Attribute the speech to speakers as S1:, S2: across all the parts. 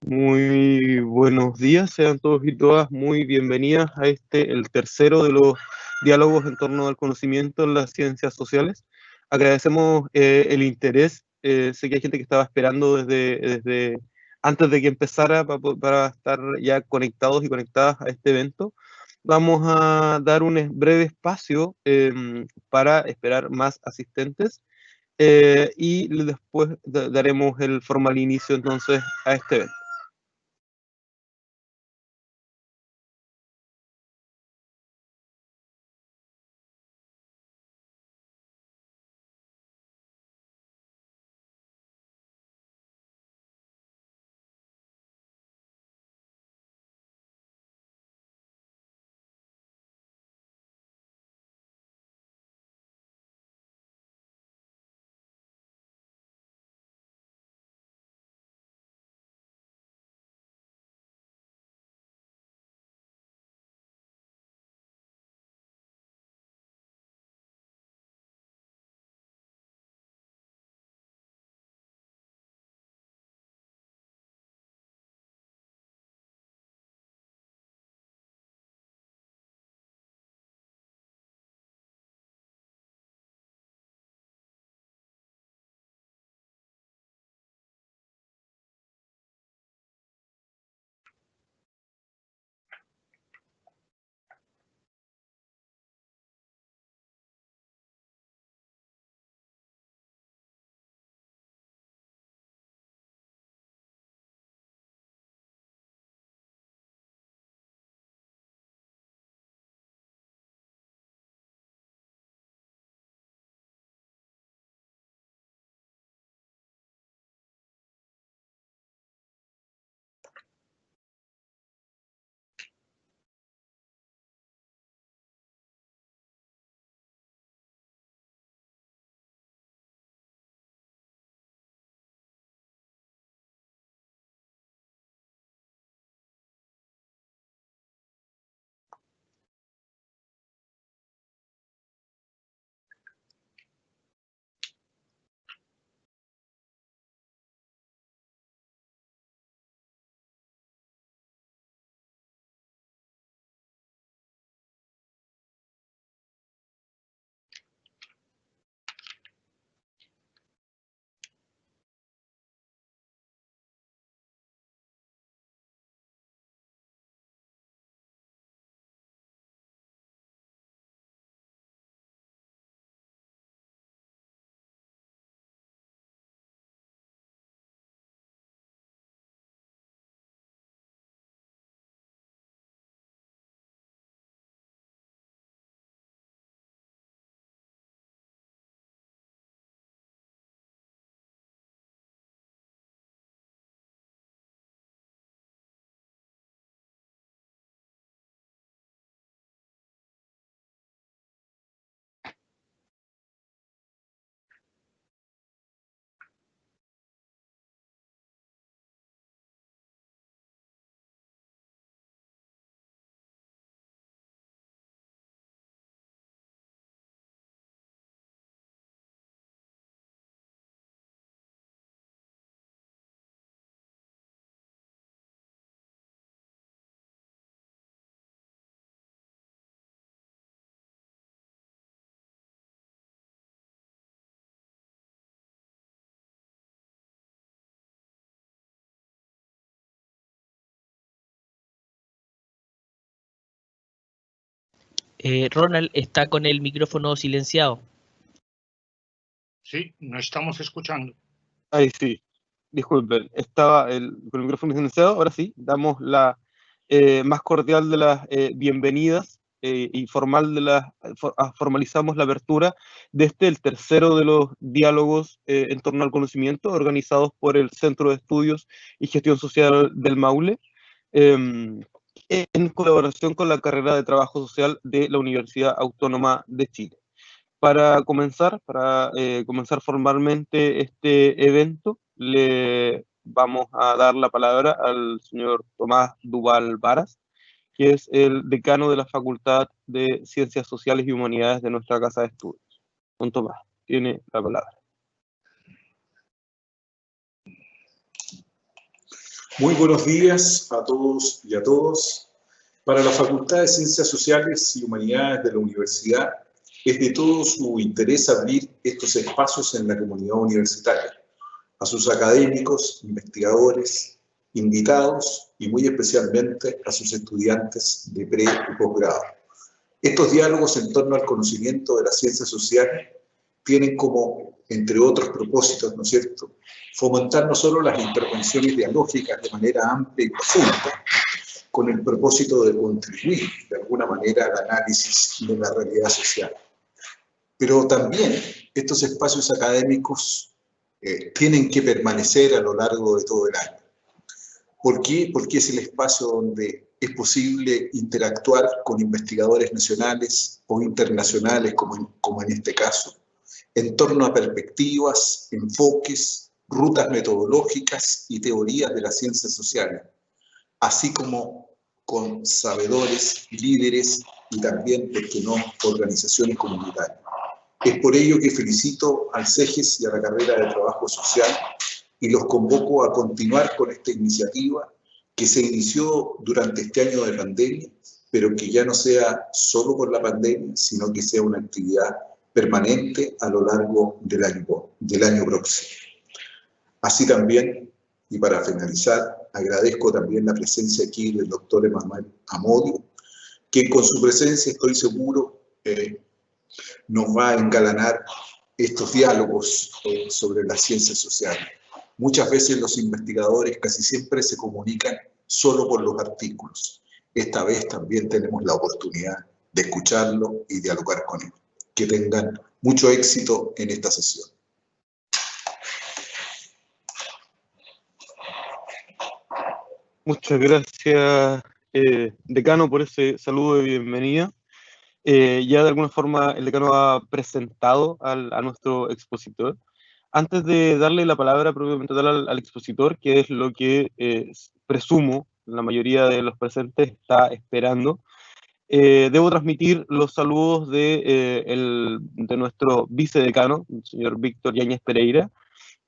S1: Muy buenos días, sean todos y todas muy bienvenidas a el tercero de los diálogos en torno al conocimiento en las ciencias sociales. Agradecemos el interés, sé que hay gente que estaba esperando desde antes de que empezara para estar ya conectados y conectadas a este evento. Vamos a dar un breve espacio para esperar más asistentes y después daremos el formal inicio entonces a este evento.
S2: Ronald está con el micrófono silenciado.
S3: Sí, no estamos escuchando.
S1: Ahí sí, disculpen, estaba con el micrófono silenciado. Ahora sí, damos la más cordial de las bienvenidas y formalizamos la apertura de el tercero de los diálogos en torno al conocimiento organizados por el Centro de Estudios y Gestión Social del Maule, en colaboración con la carrera de Trabajo Social de la Universidad Autónoma de Chile. Para comenzar formalmente este evento, le vamos a dar la palabra al señor Tomás Duval Varas, que es el decano de la Facultad de Ciencias Sociales y Humanidades de nuestra Casa de Estudios. Don Tomás, tiene la palabra.
S3: Muy buenos días a todos y a todas. Para la Facultad de Ciencias Sociales y Humanidades de la Universidad, es de todo su interés abrir estos espacios en la comunidad universitaria, a sus académicos, investigadores, invitados y muy especialmente a sus estudiantes de pre y posgrado. Estos diálogos en torno al conocimiento de las ciencias sociales tienen como, entre otros propósitos, ¿no es cierto?, fomentar no solo las intervenciones dialógicas de manera amplia y profunda, con el propósito de contribuir de alguna manera al análisis de la realidad social. Pero también estos espacios académicos tienen que permanecer a lo largo de todo el año. ¿Por qué? Porque es el espacio donde es posible interactuar con investigadores nacionales o internacionales, como en este caso, en torno a perspectivas, enfoques, rutas metodológicas y teorías de las ciencias sociales, así como con sabedores, líderes y también, ¿por qué no?, organizaciones comunitarias. Es por ello que felicito al CEGES y a la carrera de Trabajo Social y los convoco a continuar con esta iniciativa que se inició durante este año de pandemia, pero que ya no sea solo por la pandemia, sino que sea una actividad permanente a lo largo del año próximo. Así también, y para finalizar, agradezco también la presencia aquí del doctor Emanuel Amodio, que con su presencia estoy seguro nos va a engalanar estos diálogos sobre las ciencias sociales. Muchas veces los investigadores casi siempre se comunican solo por los artículos. Esta vez también tenemos la oportunidad de escucharlo y dialogar con él. Que tengan mucho éxito en esta sesión.
S1: Muchas gracias, decano, por ese saludo de bienvenida. Ya de alguna forma el decano ha presentado a nuestro expositor. Antes de darle la palabra propiamente tal al expositor, que es lo que presumo la mayoría de los presentes está esperando, debo transmitir los saludos de nuestro vicedecano, el señor Víctor Yáñez Pereira,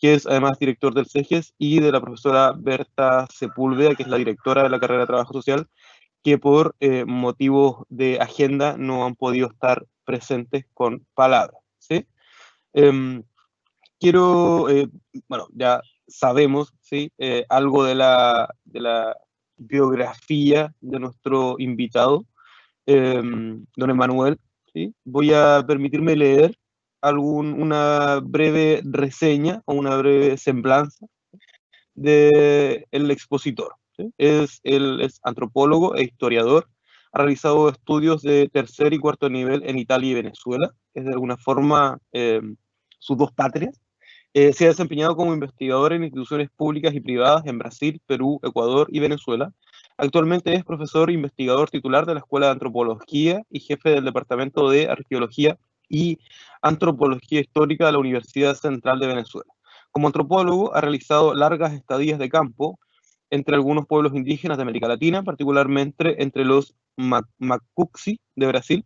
S1: que es además director del CEGES, y de la profesora Berta Sepúlveda, que es la directora de la carrera de Trabajo Social, que por motivos de agenda no han podido estar presentes con palabras, ¿sí? Bueno, ya sabemos, ¿sí?, algo de la biografía de nuestro invitado, don Emanuel, ¿sí? Voy a permitirme leer una breve reseña o una breve semblanza del expositor, ¿sí? Es antropólogo e historiador, ha realizado estudios de tercer y cuarto nivel en Italia y Venezuela, es de alguna forma sus dos patrias. Se ha desempeñado como investigador en instituciones públicas y privadas en Brasil, Perú, Ecuador y Venezuela. Actualmente es profesor e investigador titular de la Escuela de Antropología y jefe del Departamento de Arqueología y Antropología Histórica de la Universidad Central de Venezuela. Como antropólogo ha realizado largas estadías de campo entre algunos pueblos indígenas de América Latina, particularmente entre los Macuxi de Brasil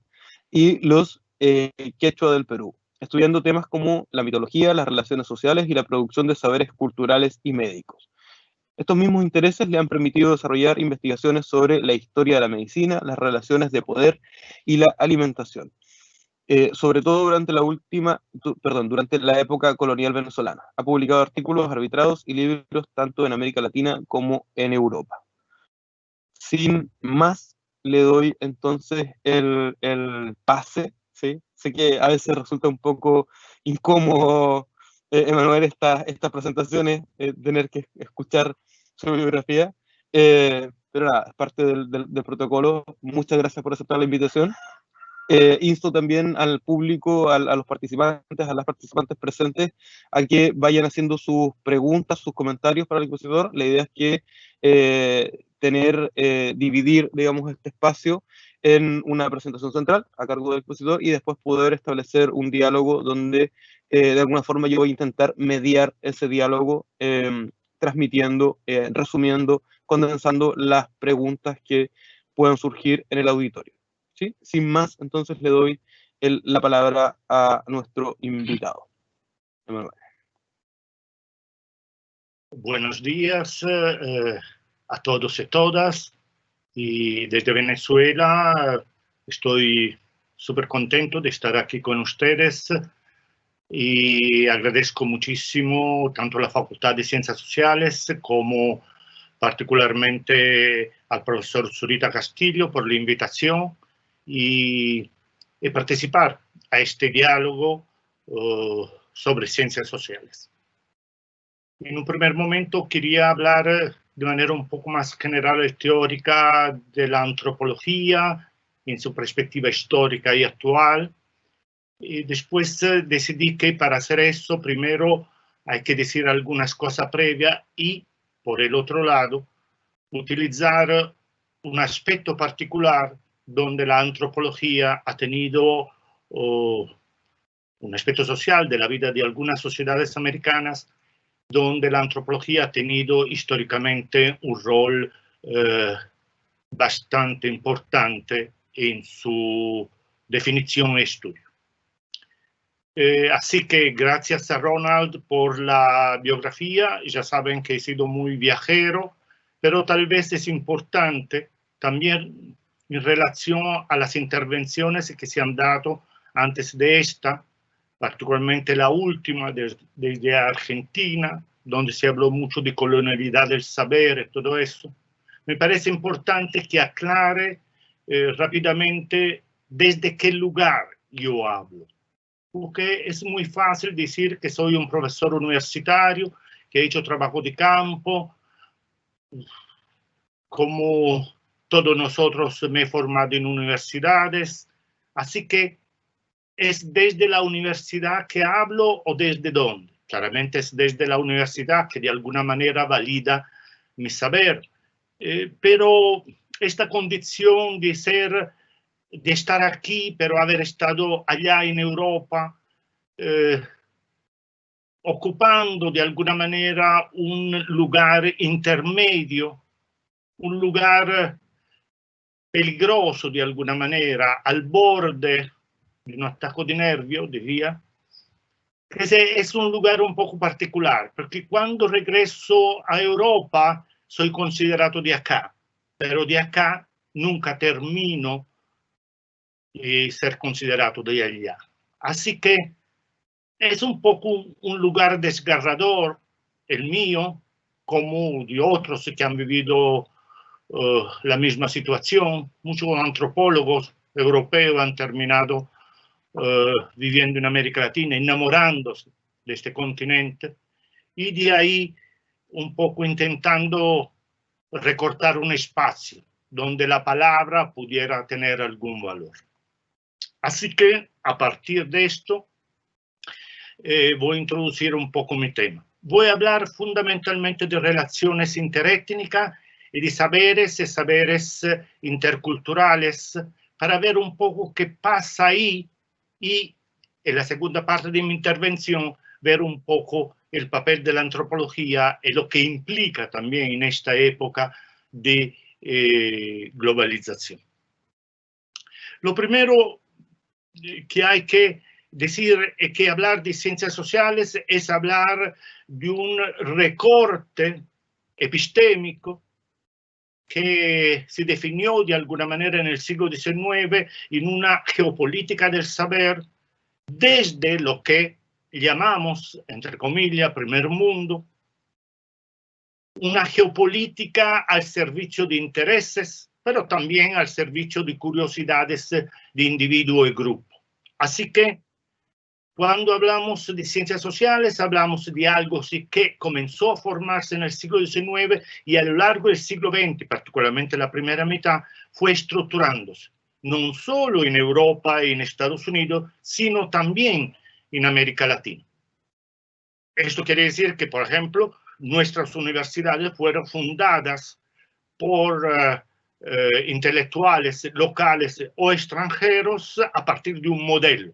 S1: y los Quechua del Perú, estudiando temas como la mitología, las relaciones sociales y la producción de saberes culturales y médicos. Estos mismos intereses le han permitido desarrollar investigaciones sobre la historia de la medicina, las relaciones de poder y la alimentación, sobre todo durante la época colonial venezolana. Ha publicado artículos arbitrados y libros tanto en América Latina como en Europa. Sin más, le doy entonces el pase, ¿sí? Sé que a veces resulta un poco incómodo, Emanuel, estas presentaciones, tener que escuchar su biografía, pero nada, es parte del protocolo. Muchas gracias por aceptar la invitación. Insto también al público, a los participantes, a las participantes presentes, a que vayan haciendo sus preguntas, sus comentarios para el expositor. La idea es que dividir, digamos, este espacio en una presentación central a cargo del expositor y después poder establecer un diálogo donde de alguna forma yo voy a intentar mediar ese diálogo, transmitiendo, resumiendo, condensando las preguntas que puedan surgir en el auditorio. ¿Sí? Sin más, entonces le doy la palabra a nuestro invitado.
S4: Buenos días a todos y todas. Y desde Venezuela estoy súper contento de estar aquí con ustedes y agradezco muchísimo tanto a la Facultad de Ciencias Sociales como particularmente al profesor Zurita Castillo por la invitación y participar a este diálogo sobre ciencias sociales. En un primer momento quería hablar de manera un poco más general y teórica de la antropología en su perspectiva histórica y actual. Y después decidí que para hacer eso primero hay que decir algunas cosas previas y, por el otro lado, utilizar un aspecto particular donde la antropología ha tenido un aspecto social de la vida de algunas sociedades americanas, donde la antropología ha tenido históricamente un rol bastante importante en su definición y estudio. Así que gracias a Ronald por la biografía. Ya saben que he sido muy viajero, pero tal vez es importante también en relación a las intervenciones que se han dado antes de esta, particularmente la última desde Argentina, donde se habló mucho de colonialidad del saber y todo eso. Me parece importante que aclare rápidamente desde qué lugar yo hablo. Porque es muy fácil decir que soy un profesor universitario, que he hecho trabajo de campo, como todos nosotros me he formado en universidades, así que ¿es desde la universidad que hablo o desde dónde? Claramente es desde la universidad que de alguna manera valida mi saber, pero esta condición de estar aquí, pero haber estado allá en Europa, ocupando de alguna manera un lugar intermedio, un lugar peligroso de alguna manera, al borde de un ataque de nervio, diría. Es un lugar un poco particular, porque cuando regreso a Europa soy considerado de acá, pero de acá nunca termino de ser considerado de allá. Así que es un poco un lugar desgarrador, el mío, como de otros que han vivido la misma situación. Muchos antropólogos europeos han terminado viviendo en América Latina, enamorándose de este continente, y de ahí un poco intentando recortar un espacio donde la palabra pudiera tener algún valor. Así que a partir de esto voy a introducir un poco mi tema. Voy a hablar fundamentalmente de relaciones interétnicas y de saberes y saberes interculturales para ver un poco qué pasa ahí y en la segunda parte de mi intervención ver un poco el papel de la antropología y lo que implica también en esta época de globalización. Lo primero que hay que decir que hablar de ciencias sociales es hablar de un recorte epistémico que se definió de alguna manera en el siglo XIX en una geopolítica del saber desde lo que llamamos, entre comillas, primer mundo, una geopolítica al servicio de intereses, pero también al servicio de curiosidades de individuo y grupo. Así que cuando hablamos de ciencias sociales, hablamos de algo que comenzó a formarse en el siglo XIX y a lo largo del siglo XX, particularmente la primera mitad, fue estructurándose, no solo en Europa y en Estados Unidos, sino también en América Latina. Esto quiere decir que, por ejemplo, nuestras universidades fueron fundadas por intelectuales locales o extranjeros a partir de un modelo.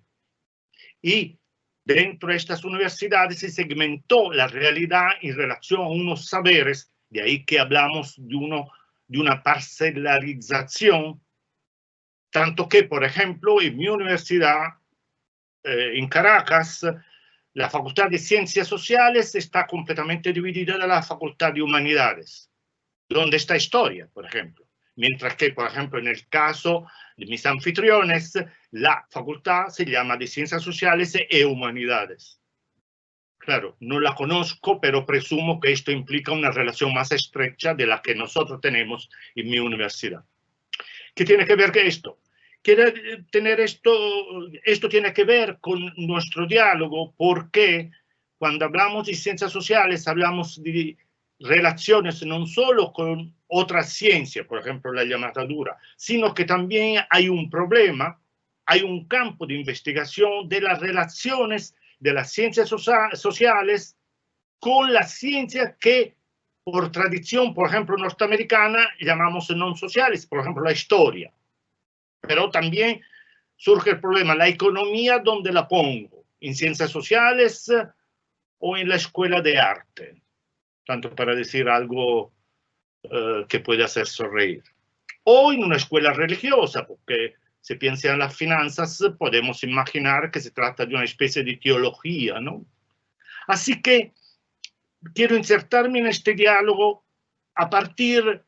S4: Y dentro de estas universidades se segmentó la realidad en relación a unos saberes, de ahí que hablamos de una parcelarización, tanto que, por ejemplo, en mi universidad, en Caracas, la Facultad de Ciencias Sociales está completamente dividida de la Facultad de Humanidades. donde está historia, por ejemplo. Mientras que, por ejemplo, en el caso de mis anfitriones, la facultad se llama de Ciencias Sociales y Humanidades. Claro, no la conozco, pero presumo que esto implica una relación más estrecha de la que nosotros tenemos en mi universidad. ¿Qué tiene que ver con esto? Quiere tener esto tiene que ver con nuestro diálogo, porque cuando hablamos de ciencias sociales hablamos de relaciones no solo con otras ciencias, por ejemplo la llamadura, sino que también hay un problema, hay un campo de investigación de las relaciones de las ciencias sociales con las ciencias que por tradición, por ejemplo, norteamericana, llamamos no sociales, por ejemplo, la historia. Pero también surge el problema, la economía, ¿dónde la pongo? ¿En ciencias sociales o en la escuela de arte? Tanto para decir algo que puede hacer sonreír. O en una escuela religiosa, porque si piensa en las finanzas, podemos imaginar que se trata de una especie de teología, ¿no? Así que quiero insertarme en este diálogo a partir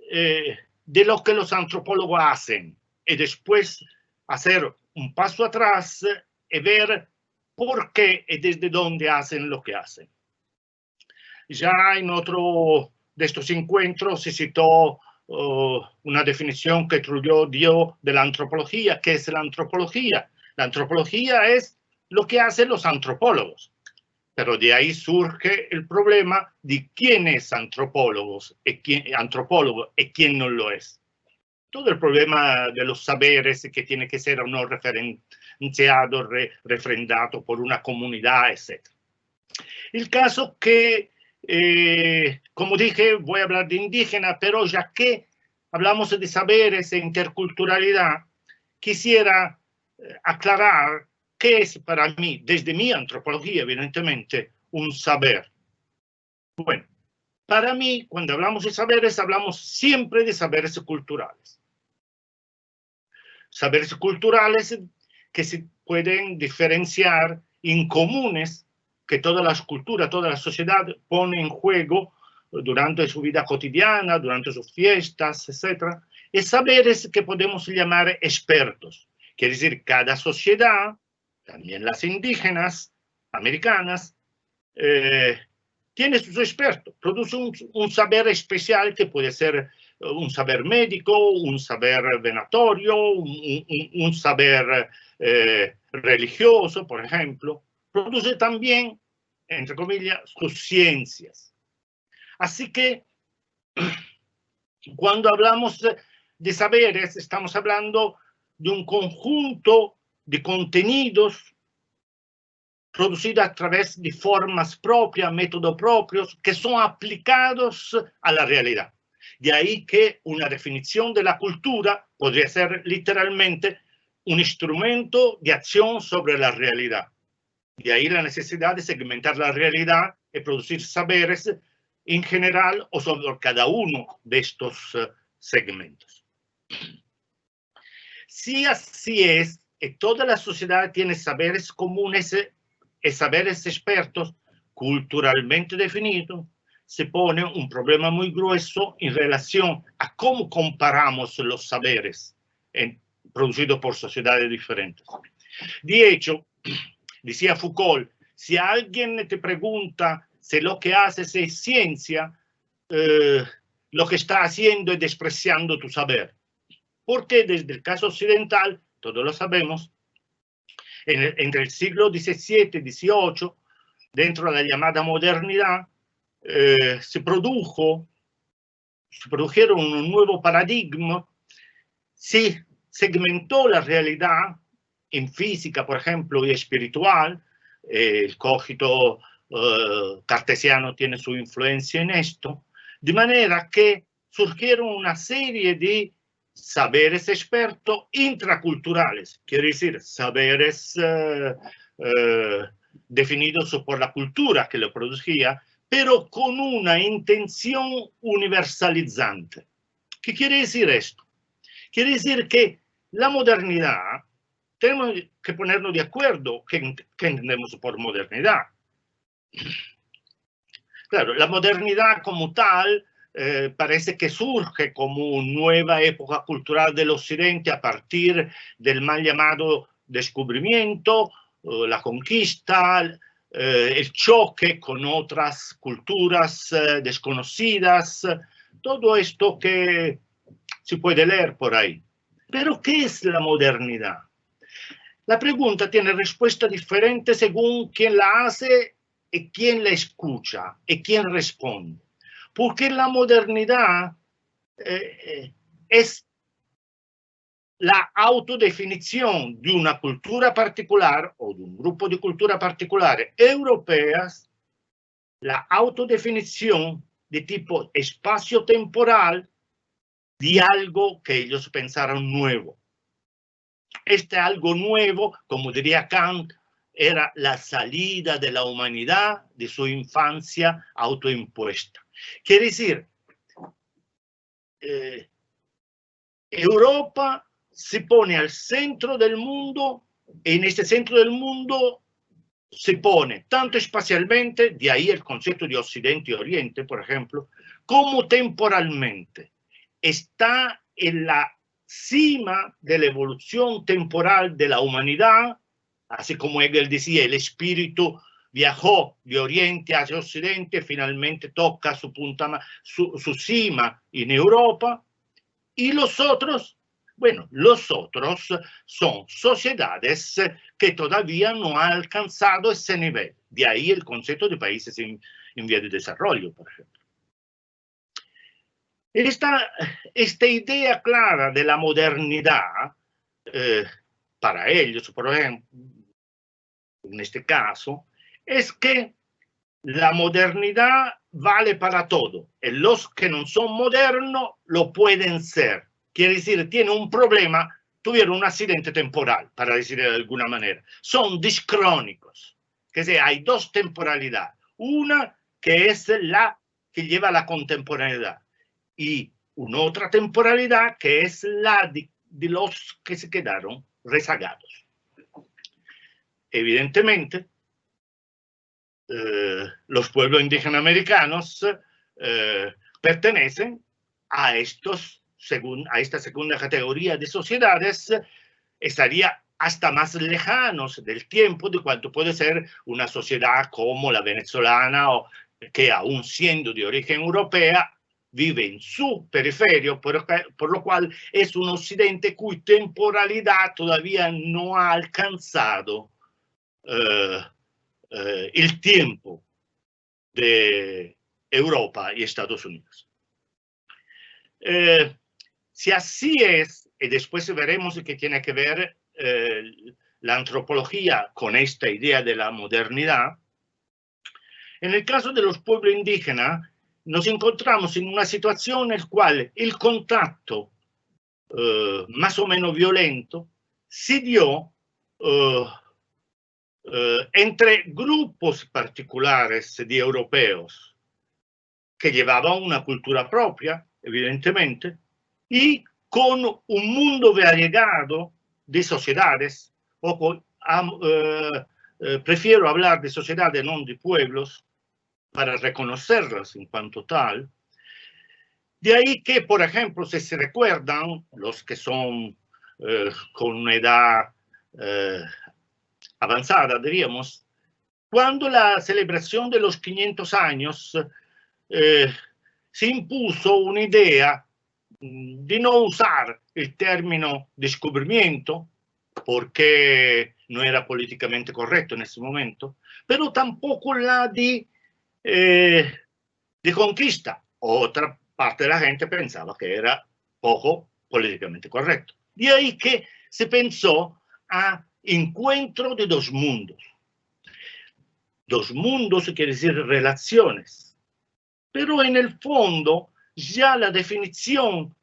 S4: de lo que los antropólogos hacen y después hacer un paso atrás y ver por qué y desde dónde hacen lo que hacen. Ya en otro de estos encuentros se citó una definición que Trujillo dio de la antropología. ¿Qué es la antropología? La antropología es lo que hacen los antropólogos. Pero de ahí surge el problema de quién es antropólogo y quién no lo es. Todo el problema de los saberes que tiene que ser o no referenciado, refrendado por una comunidad, etc. El caso que, como dije, voy a hablar de indígena, pero ya que hablamos de saberes e interculturalidad, quisiera aclarar qué es para mí, desde mi antropología, evidentemente, un saber. Bueno, para mí, cuando hablamos de saberes, hablamos siempre de saberes culturales. Saberes culturales que se pueden diferenciar en comunes que todas las culturas, toda la sociedad pone en juego durante su vida cotidiana, durante sus fiestas, etc. Y saberes que podemos llamar expertos. Quiere decir, cada sociedad, también las indígenas americanas, tiene sus expertos, produce un saber especial que puede ser un saber médico, un saber venatorio, un saber religioso, por ejemplo. Produce también, entre comillas, sus ciencias. Así que cuando hablamos de saberes, estamos hablando de un conjunto de contenidos producidos a través de formas propias, métodos propios, que son aplicados a la realidad. De ahí que una definición de la cultura podría ser literalmente un instrumento de acción sobre la realidad. De ahí la necesidad de segmentar la realidad y producir saberes en general o sobre cada uno de estos segmentos. Si así es, y toda la sociedad tiene saberes comunes y saberes expertos culturalmente definidos, se pone un problema muy grueso en relación a cómo comparamos los saberes producidos por sociedades diferentes. De hecho, decía Foucault, si alguien te pregunta si lo que haces es ciencia, lo que está haciendo es despreciando tu saber. Porque desde el caso occidental, todos lo sabemos, entre el siglo XVII y XVIII, dentro de la llamada modernidad, se produjeron un nuevo paradigma, se segmentó la realidad en física, por ejemplo, y espiritual. El cogito cartesiano tiene su influencia en esto, de manera que surgieron una serie de saberes expertos intraculturales, quiere decir, saberes definidos por la cultura que lo producía, pero con una intención universalizante. ¿Qué quiere decir esto? Quiere decir que la modernidad, tenemos que ponernos de acuerdo qué entendemos por modernidad. Claro, la modernidad como tal parece que surge como una nueva época cultural del occidente a partir del mal llamado descubrimiento, la conquista, el choque con otras culturas desconocidas, todo esto que se puede leer por ahí. Pero, ¿qué es la modernidad? La pregunta tiene respuesta diferente según quién la hace y quién la escucha y quién responde. Porque la modernidad es la autodefinición de una cultura particular o de un grupo de culturas particulares europeas, la autodefinición de tipo espacio-temporal de algo que ellos pensaron nuevo. Este algo nuevo, como diría Kant, era la salida de la humanidad de su infancia autoimpuesta. Quiere decir, Europa se pone al centro del mundo y en este centro del mundo se pone tanto espacialmente, de ahí el concepto de Occidente y Oriente, por ejemplo, como temporalmente. Está en la cima de la evolución temporal de la humanidad, así como Hegel decía, el espíritu viajó de Oriente hacia Occidente, finalmente toca su punta, su cima en Europa, y los otros, bueno, los otros son sociedades que todavía no han alcanzado ese nivel. De ahí el concepto de países en vía de desarrollo, por ejemplo. Esta idea clara de la modernidad, para ellos, por ejemplo, en este caso, es que la modernidad vale para todo. Y los que no son modernos lo pueden ser. Quiere decir, tienen un problema, tuvieron un accidente temporal, para decirlo de alguna manera. Son discrónicos. Que sea, hay dos temporalidades. Una que es la que lleva a la contemporaneidad. Y una otra temporalidad que es la de los que se quedaron rezagados. Evidentemente, los pueblos indígenas americanos pertenecen a esta segunda categoría de sociedades, estaría hasta más lejanos del tiempo de cuanto puede ser una sociedad como la venezolana, o que aún siendo de origen europea, vive en su periferia, por lo cual es un occidente cuya temporalidad todavía no ha alcanzado el tiempo de Europa y Estados Unidos. Si así es, y después veremos qué tiene que ver la antropología con esta idea de la modernidad, en el caso de los pueblos indígenas, nos encontramos en una situación en la cual el contacto más o menos violento se dio entre grupos particulares de europeos que llevaban una cultura propia, evidentemente, y con un mundo variegado de sociedades, prefiero hablar de sociedades, no de pueblos, para reconocerlas en cuanto tal. De ahí que, por ejemplo, si se recuerdan, los que son con una edad avanzada, diríamos, cuando la celebración de los 500 años se impuso una idea de no usar el término descubrimiento, porque no era políticamente correcto en ese momento, pero tampoco la de conquista. Otra parte de la gente pensaba que era poco políticamente correcto. De ahí que se pensó a encuentro de dos mundos. Dos mundos quiere decir relaciones. Pero en el fondo ya la definición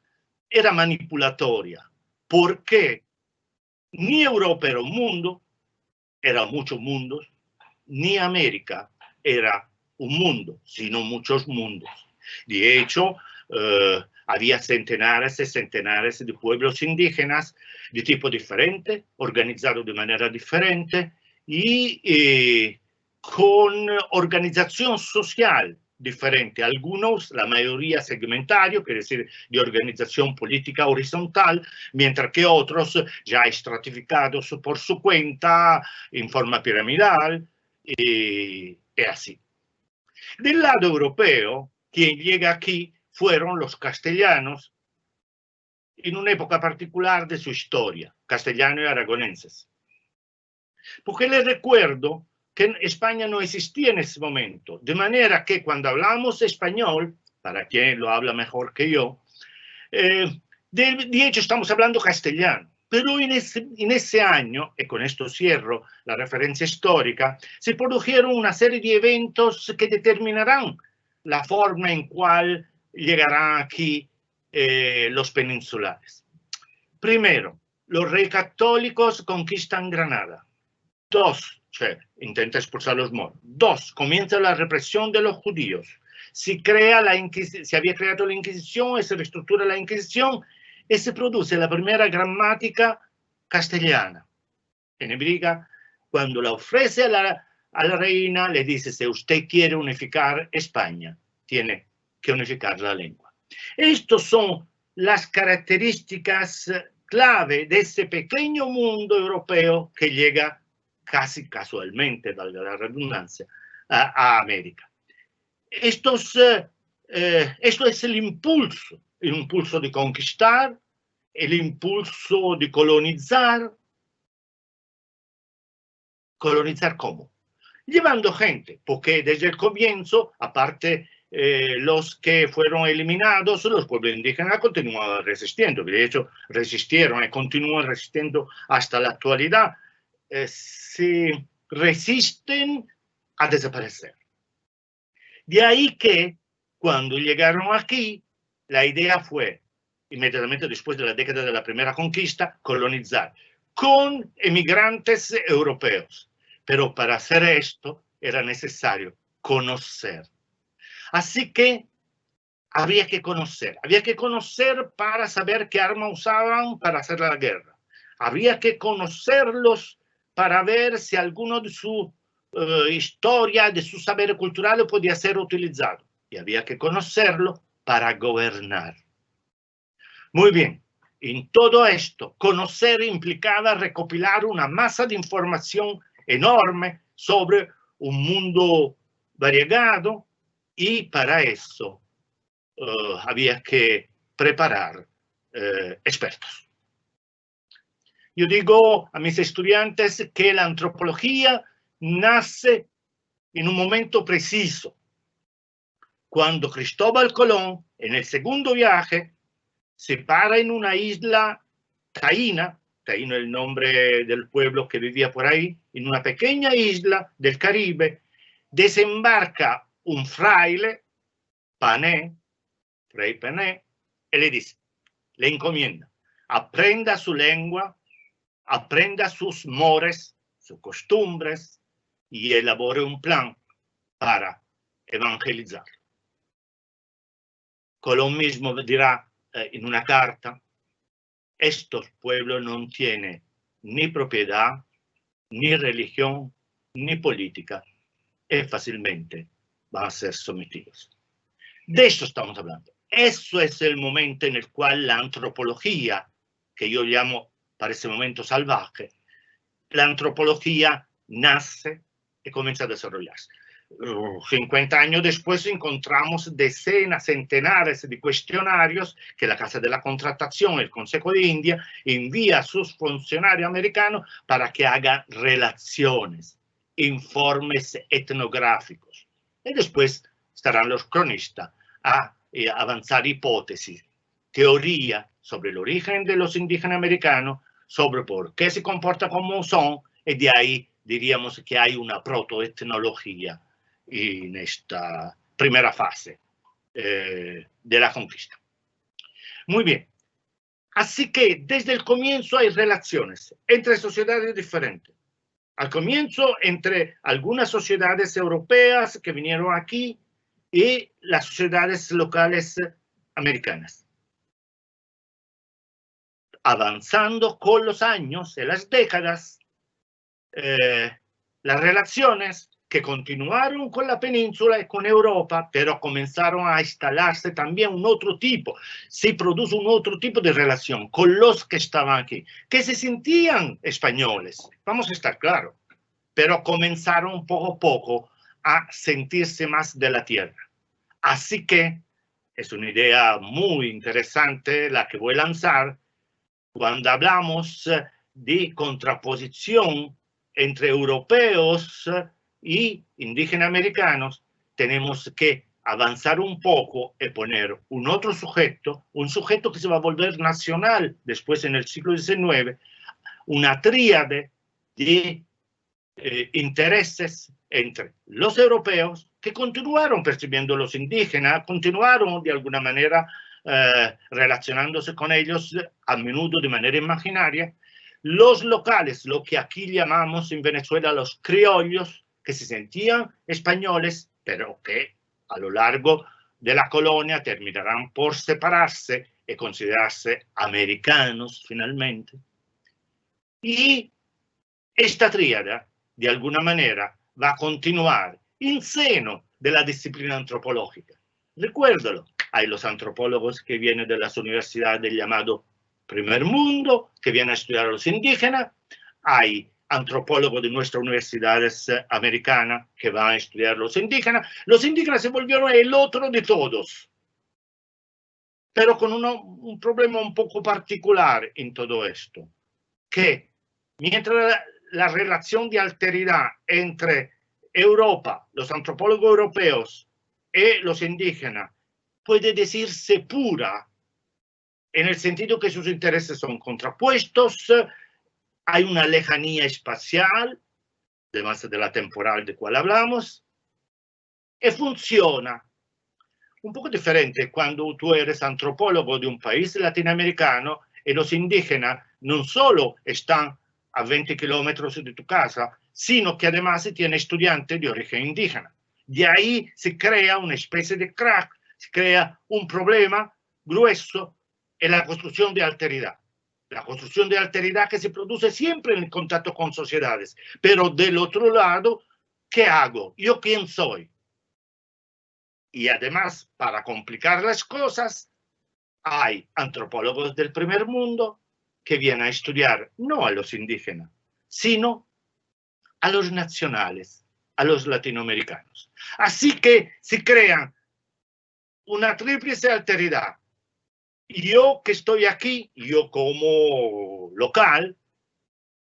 S4: era manipulatoria, porque ni Europa era un mundo, eran muchos mundos, ni América era un mundo, sino muchos mundos. De hecho, había centenares y centenares de pueblos indígenas de tipo diferente, organizados de manera diferente y con organización social diferente. Algunos, la mayoría segmentario, quiere decir de organización política horizontal, mientras que otros ya estratificados por su cuenta, en forma piramidal, y así. Del lado europeo, quien llega aquí fueron los castellanos en una época particular de su historia, castellanos y aragoneses. Porque les recuerdo que en España no existía en ese momento, de manera que cuando hablamos español, para quien lo habla mejor que yo, de hecho estamos hablando castellano. Pero en ese año, y con esto cierro la referencia histórica, se produjeron una serie de eventos que determinarán la forma en cual llegarán aquí los peninsulares. Primero, los reyes católicos conquistan Granada. 2, intenta expulsar a los moros. 2, comienza la represión de los judíos. Se había creado la Inquisición, se reestructura la Inquisición y se produce la primera gramática castellana. Enebriga, cuando la ofrece a la reina, le dice: si usted quiere unificar España, tiene que unificar la lengua. Estas son las características clave de ese pequeño mundo europeo que llega casi casualmente, valga la redundancia, a América. Esto es el impulso de conquistar, el impulso de colonizar. ¿Colonizar cómo? Llevando gente, porque desde el comienzo, aparte los que fueron eliminados, los pueblos indígenas continuaban resistiendo. De hecho, resistieron y continúan resistiendo hasta la actualidad. Se resisten a desaparecer. De ahí que cuando llegaron aquí, la idea fue, inmediatamente después de la década de la primera conquista, colonizar con emigrantes europeos. Pero para hacer esto era necesario conocer. Así que había que conocer para saber qué arma usaban para hacer la guerra. Había que conocerlos para ver si alguno de su historia, de su saber cultural podía ser utilizado. Y había que conocerlo para gobernar. Muy bien, en todo esto, conocer implicaba recopilar una masa de información enorme sobre un mundo variegado y para eso había que preparar expertos. Yo digo a mis estudiantes que la antropología nace en un momento preciso, cuando Cristóbal Colón, en el segundo viaje, se para en una isla Taína, Taíno es el nombre del pueblo que vivía por ahí, en una pequeña isla del Caribe, desembarca un fraile, Pané, Fray Pané, y le dice, le encomienda, aprenda su lengua, aprenda sus mores, sus costumbres, y elabore un plan para evangelizar. Colón mismo dirá en una carta, estos pueblos no tienen ni propiedad, ni religión, ni política, y fácilmente van a ser sometidos. De eso estamos hablando. Eso es el momento en el cual la antropología, que yo llamo para ese momento salvaje, la antropología nace y comienza a desarrollarse. 50 años después encontramos decenas, centenares de cuestionarios que la Casa de la Contratación, el Consejo de India, envía a sus funcionarios americanos para que hagan relaciones, informes etnográficos. Y después estarán los cronistas a avanzar hipótesis, teoría sobre el origen de los indígenas americanos, sobre por qué se comportan como son, y de ahí diríamos que hay una protoetnología en esta primera fase de la conquista. Muy bien. Así que desde el comienzo hay relaciones entre sociedades diferentes. Al comienzo entre algunas sociedades europeas que vinieron aquí y las sociedades locales americanas. Avanzando con los años y las décadas, las relaciones que continuaron con la península y con Europa, pero comenzaron a instalarse también un otro tipo, se produjo un otro tipo de relación con los que estaban aquí, que se sentían españoles, vamos a estar claros, pero comenzaron poco a poco a sentirse más de la tierra. Así que es una idea muy interesante la que voy a lanzar cuando hablamos de contraposición entre europeos y indígenas americanos. Tenemos que avanzar un poco y poner un otro sujeto, un sujeto que se va a volver nacional después en el siglo XIX, una tríade de intereses entre los europeos, que continuaron percibiendo a los indígenas, continuaron de alguna manera relacionándose con ellos, a menudo de manera imaginaria, los locales, lo que aquí llamamos en Venezuela los criollos, que se sentían españoles, pero que a lo largo de la colonia terminarán por separarse y considerarse americanos finalmente. Y esta tríada, de alguna manera, va a continuar en seno de la disciplina antropológica. Recuérdalo, hay los antropólogos que vienen de las universidades del llamado primer mundo, que vienen a estudiar a los indígenas, hay antropólogos de nuestras universidades americanas que van a estudiar a los indígenas se volvieron el otro de todos, pero con un problema un poco particular en todo esto, que mientras la relación de alteridad entre Europa, los antropólogos europeos y los indígenas puede decirse pura, en el sentido que sus intereses son contrapuestos, hay una lejanía espacial, además de la temporal de cual hablamos, y funciona un poco diferente cuando tú eres antropólogo de un país latinoamericano y los indígenas no solo están a 20 kilómetros de tu casa, sino que además tiene estudiantes de origen indígena. De ahí se crea una especie de crack, se crea un problema grueso en la construcción de alteridad. La construcción de alteridad que se produce siempre en el contacto con sociedades. Pero del otro lado, ¿qué hago? ¿Yo quién soy? Y además, para complicar las cosas, hay antropólogos del primer mundo que vienen a estudiar no a los indígenas, sino a los nacionales, a los latinoamericanos. Así que se crea una tríplice alteridad. Yo que estoy aquí, yo como local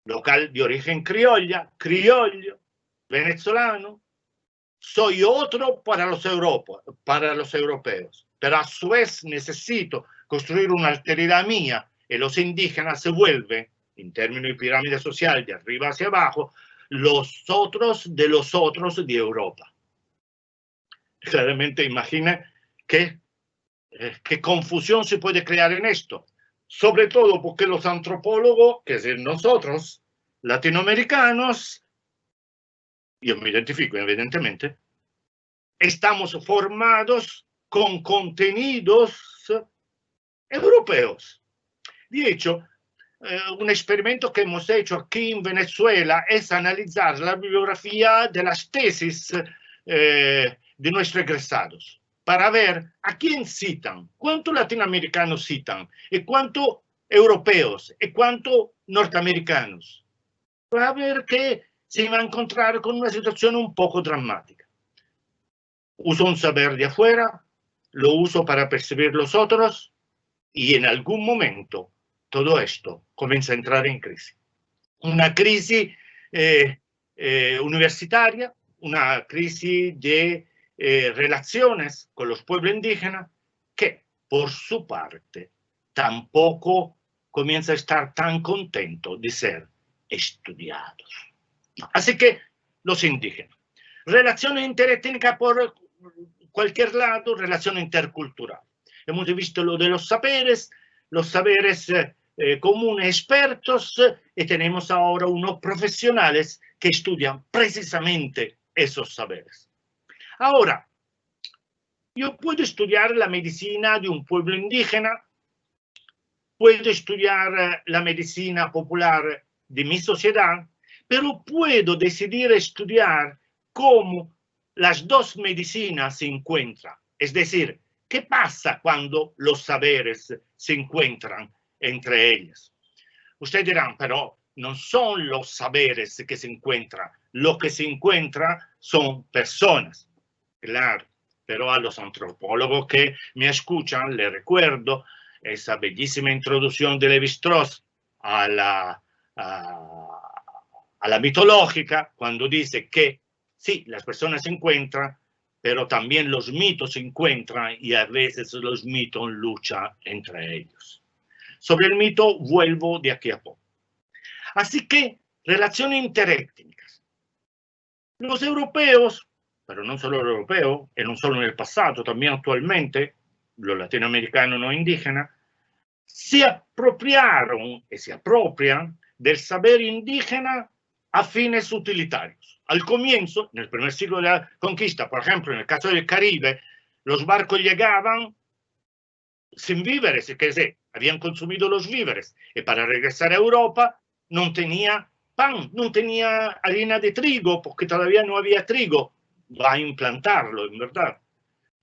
S4: de origen criollo, venezolano, soy otro para los europeos, pero a su vez necesito construir una alteridad mía y los indígenas se vuelven, en términos de pirámide social, de arriba hacia abajo, los otros de Europa. Claramente imagina qué confusión se puede crear en esto, sobre todo porque los antropólogos, que es nosotros, latinoamericanos, yo me identifico evidentemente, estamos formados con contenidos europeos. De hecho, un experimento que hemos hecho aquí en Venezuela es analizar la bibliografía de las tesis de nuestros egresados para ver a quién citan, cuántos latinoamericanos citan, y cuántos europeos, y cuántos norteamericanos. Para ver que se va a encontrar con una situación un poco dramática. Uso un saber de afuera, lo uso para percibir los otros, y en algún momento todo esto comienza a entrar en crisis. Una crisis universitaria, una crisis de relaciones con los pueblos indígenas, que por su parte tampoco comienza a estar tan contento de ser estudiados. Así que los indígenas. Relaciones interétnicas por cualquier lado, relación intercultural. Hemos visto lo de los saberes comunes expertos, y tenemos ahora unos profesionales que estudian precisamente esos saberes. Ahora, yo puedo estudiar la medicina de un pueblo indígena, puedo estudiar la medicina popular de mi sociedad, pero puedo decidir estudiar cómo las dos medicinas se encuentran. Es decir, ¿qué pasa cuando los saberes se encuentran entre ellos? Ustedes dirán, pero no son los saberes que se encuentran. Lo que se encuentra son personas. Claro, pero a los antropólogos que me escuchan les recuerdo esa bellísima introducción de Lévi-Strauss a la mitológica, cuando dice que sí, las personas se encuentran, pero también los mitos se encuentran y a veces los mitos luchan entre ellos. Sobre el mito vuelvo de aquí a poco. Así que, relaciones interétnicas. Los europeos, pero no solo los europeos, y no solo en el pasado, también actualmente, los latinoamericanos no indígenas, se apropiaron y se apropian del saber indígena a fines utilitarios. Al comienzo, en el primer siglo de la conquista, por ejemplo, en el caso del Caribe, los barcos llegaban sin víveres, es decir, habían consumido los víveres, y para regresar a Europa no tenía pan, no tenía harina de trigo, porque todavía no había trigo. Va a implantarlo, en verdad.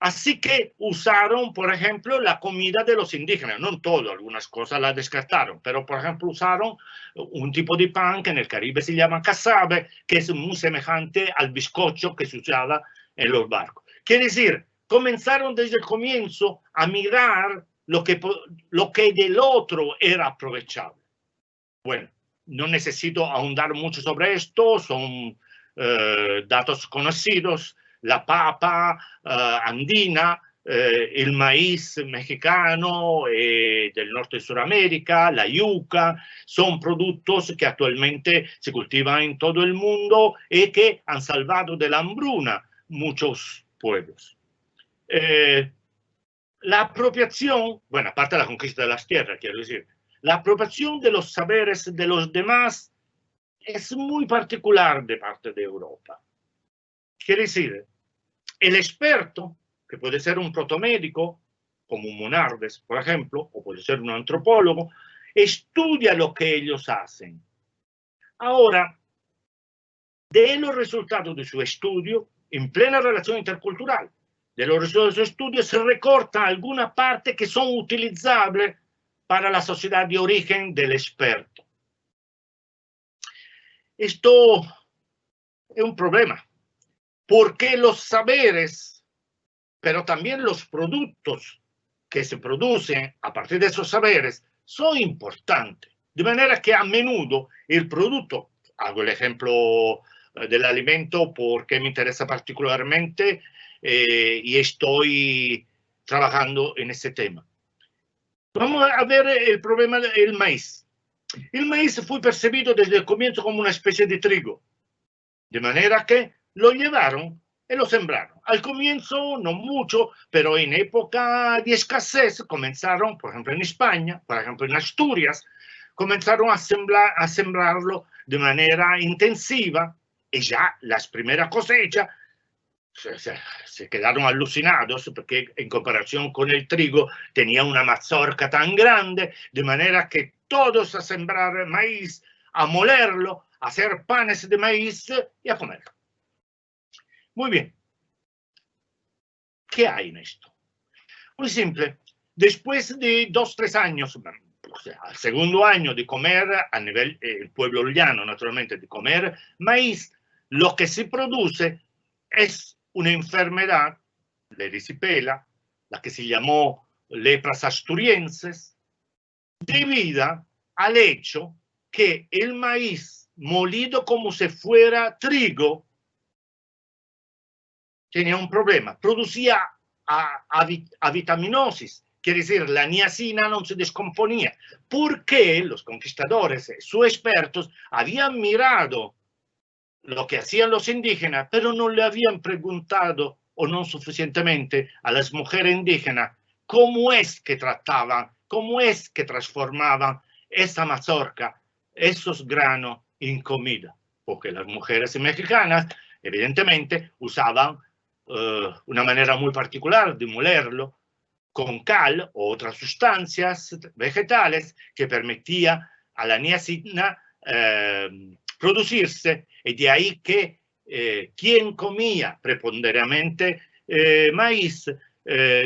S4: Así que usaron, por ejemplo, la comida de los indígenas. No todo, algunas cosas las descartaron, pero, por ejemplo, usaron un tipo de pan que en el Caribe se llama casabe, que es muy semejante al bizcocho que se usaba en los barcos. Quiere decir, comenzaron desde el comienzo a mirar lo que del otro era aprovechable. Bueno, no necesito ahondar mucho sobre esto, son datos conocidos. La papa andina, el maíz mexicano del norte de Sudamérica, la yuca, son productos que actualmente se cultivan en todo el mundo y que han salvado de la hambruna muchos pueblos. La apropiación, bueno, aparte de la conquista de las tierras, quiero decir, la apropiación de los saberes de los demás es muy particular de parte de Europa. Quiere decir, el experto, que puede ser un protomédico, como un Monardes, por ejemplo, o puede ser un antropólogo, estudia lo que ellos hacen. Ahora, de los resultados de su estudio, en plena relación intercultural, de los resultados de su estudio se recorta alguna parte que son utilizables para la sociedad de origen del experto. Esto es un problema, porque los saberes, pero también los productos que se producen a partir de esos saberes son importantes. De manera que a menudo el producto, hago el ejemplo del alimento porque me interesa particularmente y estoy trabajando en ese tema. Vamos a ver el problema del maíz. El maíz fue percibido desde el comienzo como una especie de trigo, de manera que lo llevaron y lo sembraron. Al comienzo no mucho, pero en época de escasez comenzaron, por ejemplo en España, por ejemplo en Asturias, comenzaron a sembrarlo de manera intensiva y ya las primeras cosechas se quedaron alucinados porque en comparación con el trigo tenía una mazorca tan grande, de manera que todos a sembrar maíz, a molerlo, a hacer panes de maíz y a comerlo. Muy bien. ¿Qué hay en esto? Muy simple. Después de 2 o 3 años, o sea, al segundo año de comer a nivel, el pueblo llano, naturalmente, de comer maíz, lo que se produce es una enfermedad, la erisipela, la que se llamó lepras asturienses, debida al hecho que el maíz molido como si fuera trigo tenía un problema, producía avitaminosis, quiere decir, la niacina no se descomponía, porque los conquistadores, sus expertos, habían mirado lo que hacían los indígenas, pero no le habían preguntado, o no suficientemente, a las mujeres indígenas cómo es que trataban, cómo es que transformaban esa mazorca, esos granos en comida, porque las mujeres mexicanas, evidentemente, usaban una manera muy particular de molerlo con cal o otras sustancias vegetales que permitía a la niacina producirse, y de ahí que quien comía preponderantemente maíz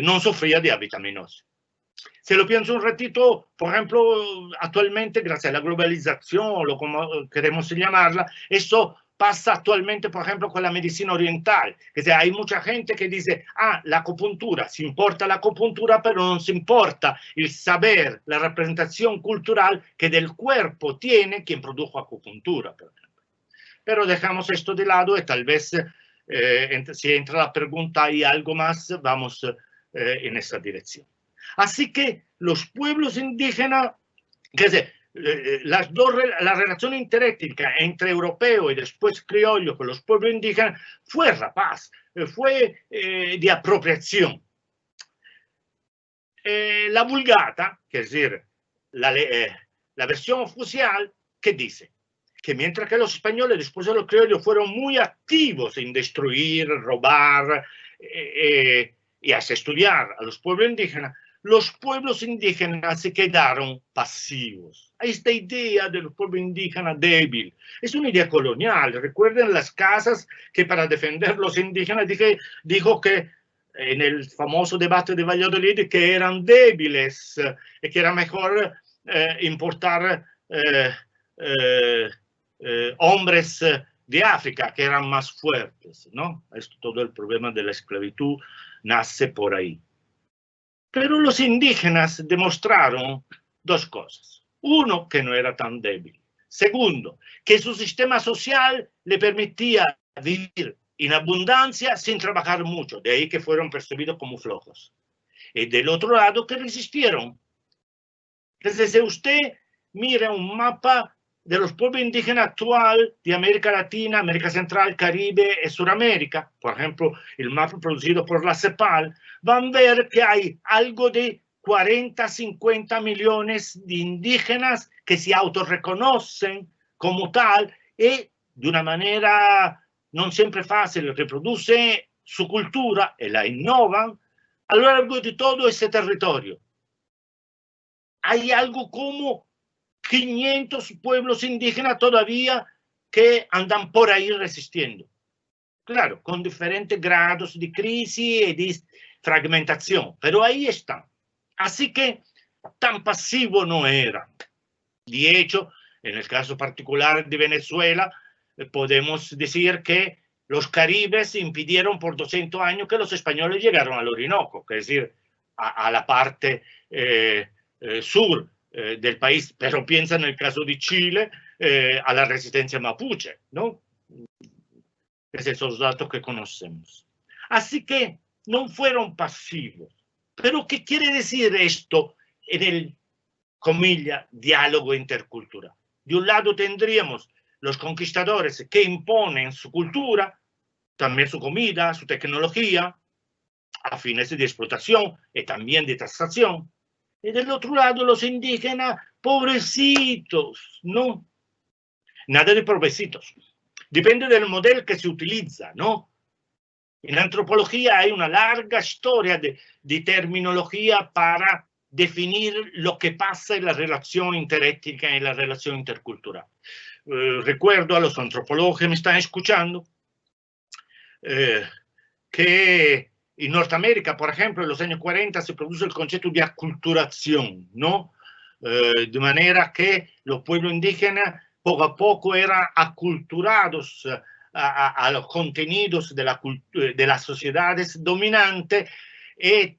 S4: no sufría de avitaminosis. Se lo pienso un ratito, por ejemplo, actualmente, gracias a la globalización, o como queremos llamarla, eso pasa actualmente, por ejemplo, con la medicina oriental. O sea, hay mucha gente que dice, la acupuntura, se importa la acupuntura, pero no se importa el saber, la representación cultural que del cuerpo tiene quien produjo acupuntura, por ejemplo. Pero dejamos esto de lado y tal vez, si entra la pregunta y algo más, vamos en esa dirección. Así que los pueblos indígenas, la relación interétnica entre europeo y después criollo con los pueblos indígenas fue rapaz, fue de apropiación. La Vulgata, que es decir, la versión oficial, ¿qué dice? Que mientras que los españoles después de los criollos fueron muy activos en destruir, robar y hasta estudiar a los pueblos indígenas, los pueblos indígenas se quedaron pasivos. Esta idea del pueblo indígena débil es una idea colonial. Recuerden las casas que para defender los indígenas dijo que en el famoso debate de Valladolid que eran débiles y que era mejor importar hombres de África que eran más fuertes, ¿no? Esto, todo el problema de la esclavitud nace por ahí. Pero los indígenas demostraron dos cosas. Uno, que no era tan débil. Segundo, que su sistema social le permitía vivir en abundancia sin trabajar mucho. De ahí que fueron percibidos como flojos. Y del otro lado, que resistieron. Entonces, si usted mira un mapa de los pueblos indígenas actual de América Latina, América Central, Caribe y Sudamérica, por ejemplo, el mapa producido por la CEPAL, van a ver que hay algo de 40, 50 millones de indígenas que se autorreconocen como tal y de una manera no siempre fácil reproducen su cultura y la innovan a lo largo de todo ese territorio. Hay algo como 500 pueblos indígenas todavía que andan por ahí resistiendo. Claro, con diferentes grados de crisis y de fragmentación, pero ahí están. Así que tan pasivo no era. De hecho, en el caso particular de Venezuela, podemos decir que los caribes impidieron por 200 años que los españoles llegaron al Orinoco, es decir, a la parte sur del país, pero piensa en el caso de Chile, a la resistencia mapuche, ¿no? Es esos datos que conocemos. Así que no fueron pasivos. Pero ¿qué quiere decir esto en el, comilla, diálogo intercultural? De un lado tendríamos los conquistadores que imponen su cultura, también su comida, su tecnología, a fines de explotación y también de taxación. Y del otro lado, los indígenas, pobrecitos, ¿no? Nada de pobrecitos. Depende del modelo que se utiliza, ¿no? En antropología hay una larga historia de terminología para definir lo que pasa en la relación interétnica y en la relación intercultural. Recuerdo a los antropólogos que me están escuchando que en Norteamérica, por ejemplo, en los años 40 se produce el concepto de aculturación, ¿no? De manera que los pueblos indígenas poco a poco eran aculturados a los contenidos de las sociedades dominantes y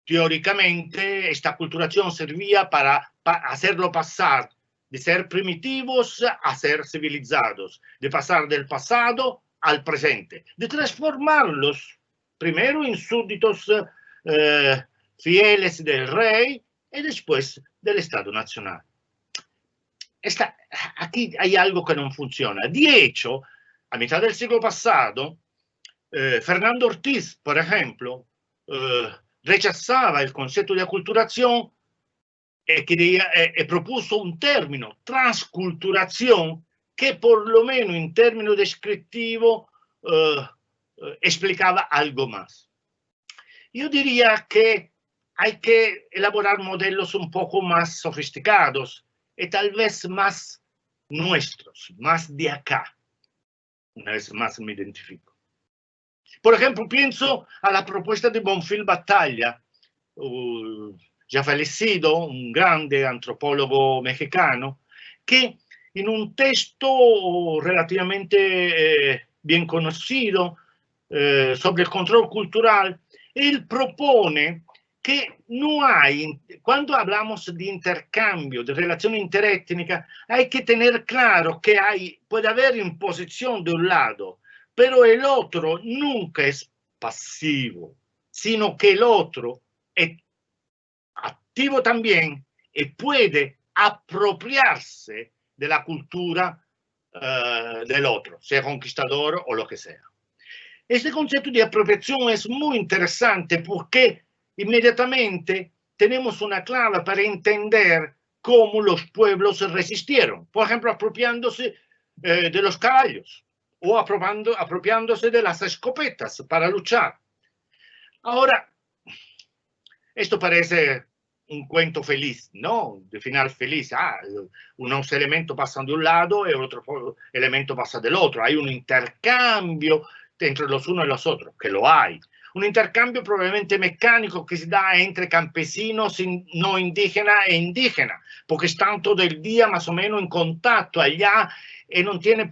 S4: teóricamente esta aculturación servía para hacerlo pasar de ser primitivos a ser civilizados, de pasar del pasado al presente, de transformarlos primero en súbditos fieles del rey y después del Estado Nacional. Aquí hay algo que no funciona. De hecho, a mitad del siglo pasado, Fernando Ortiz, por ejemplo, rechazaba el concepto de aculturación y propuso un término, transculturación, que por lo menos en términos descriptivos explicaba algo más. Yo diría que hay que elaborar modelos un poco más sofisticados y tal vez más nuestros, más de acá. una vez más me identifico. Por ejemplo, pienso a la propuesta de Bonfil Batalla, ya fallecido, un grande antropólogo mexicano, que en un texto relativamente bien conocido sobre el control cultural, él propone que no hay, cuando hablamos de intercambio, de relación interétnica, hay que tener claro que puede haber imposición de un lado, pero el otro nunca es pasivo, sino que el otro es activo también y puede apropiarse de la cultura del otro, sea conquistador o lo que sea. Este concepto de apropiación es muy interesante porque inmediatamente tenemos una clave para entender cómo los pueblos resistieron. Por ejemplo, apropiándose de los caballos o apropiándose de las escopetas para luchar. Ahora, esto parece un cuento feliz, ¿no? De final feliz. Unos elementos pasan de un lado y otro elemento pasa del otro. Hay un intercambio entre los unos y los otros, que lo hay. Un intercambio probablemente mecánico que se da entre campesinos no indígenas e indígenas, porque están todo el día más o menos en contacto allá y no tiene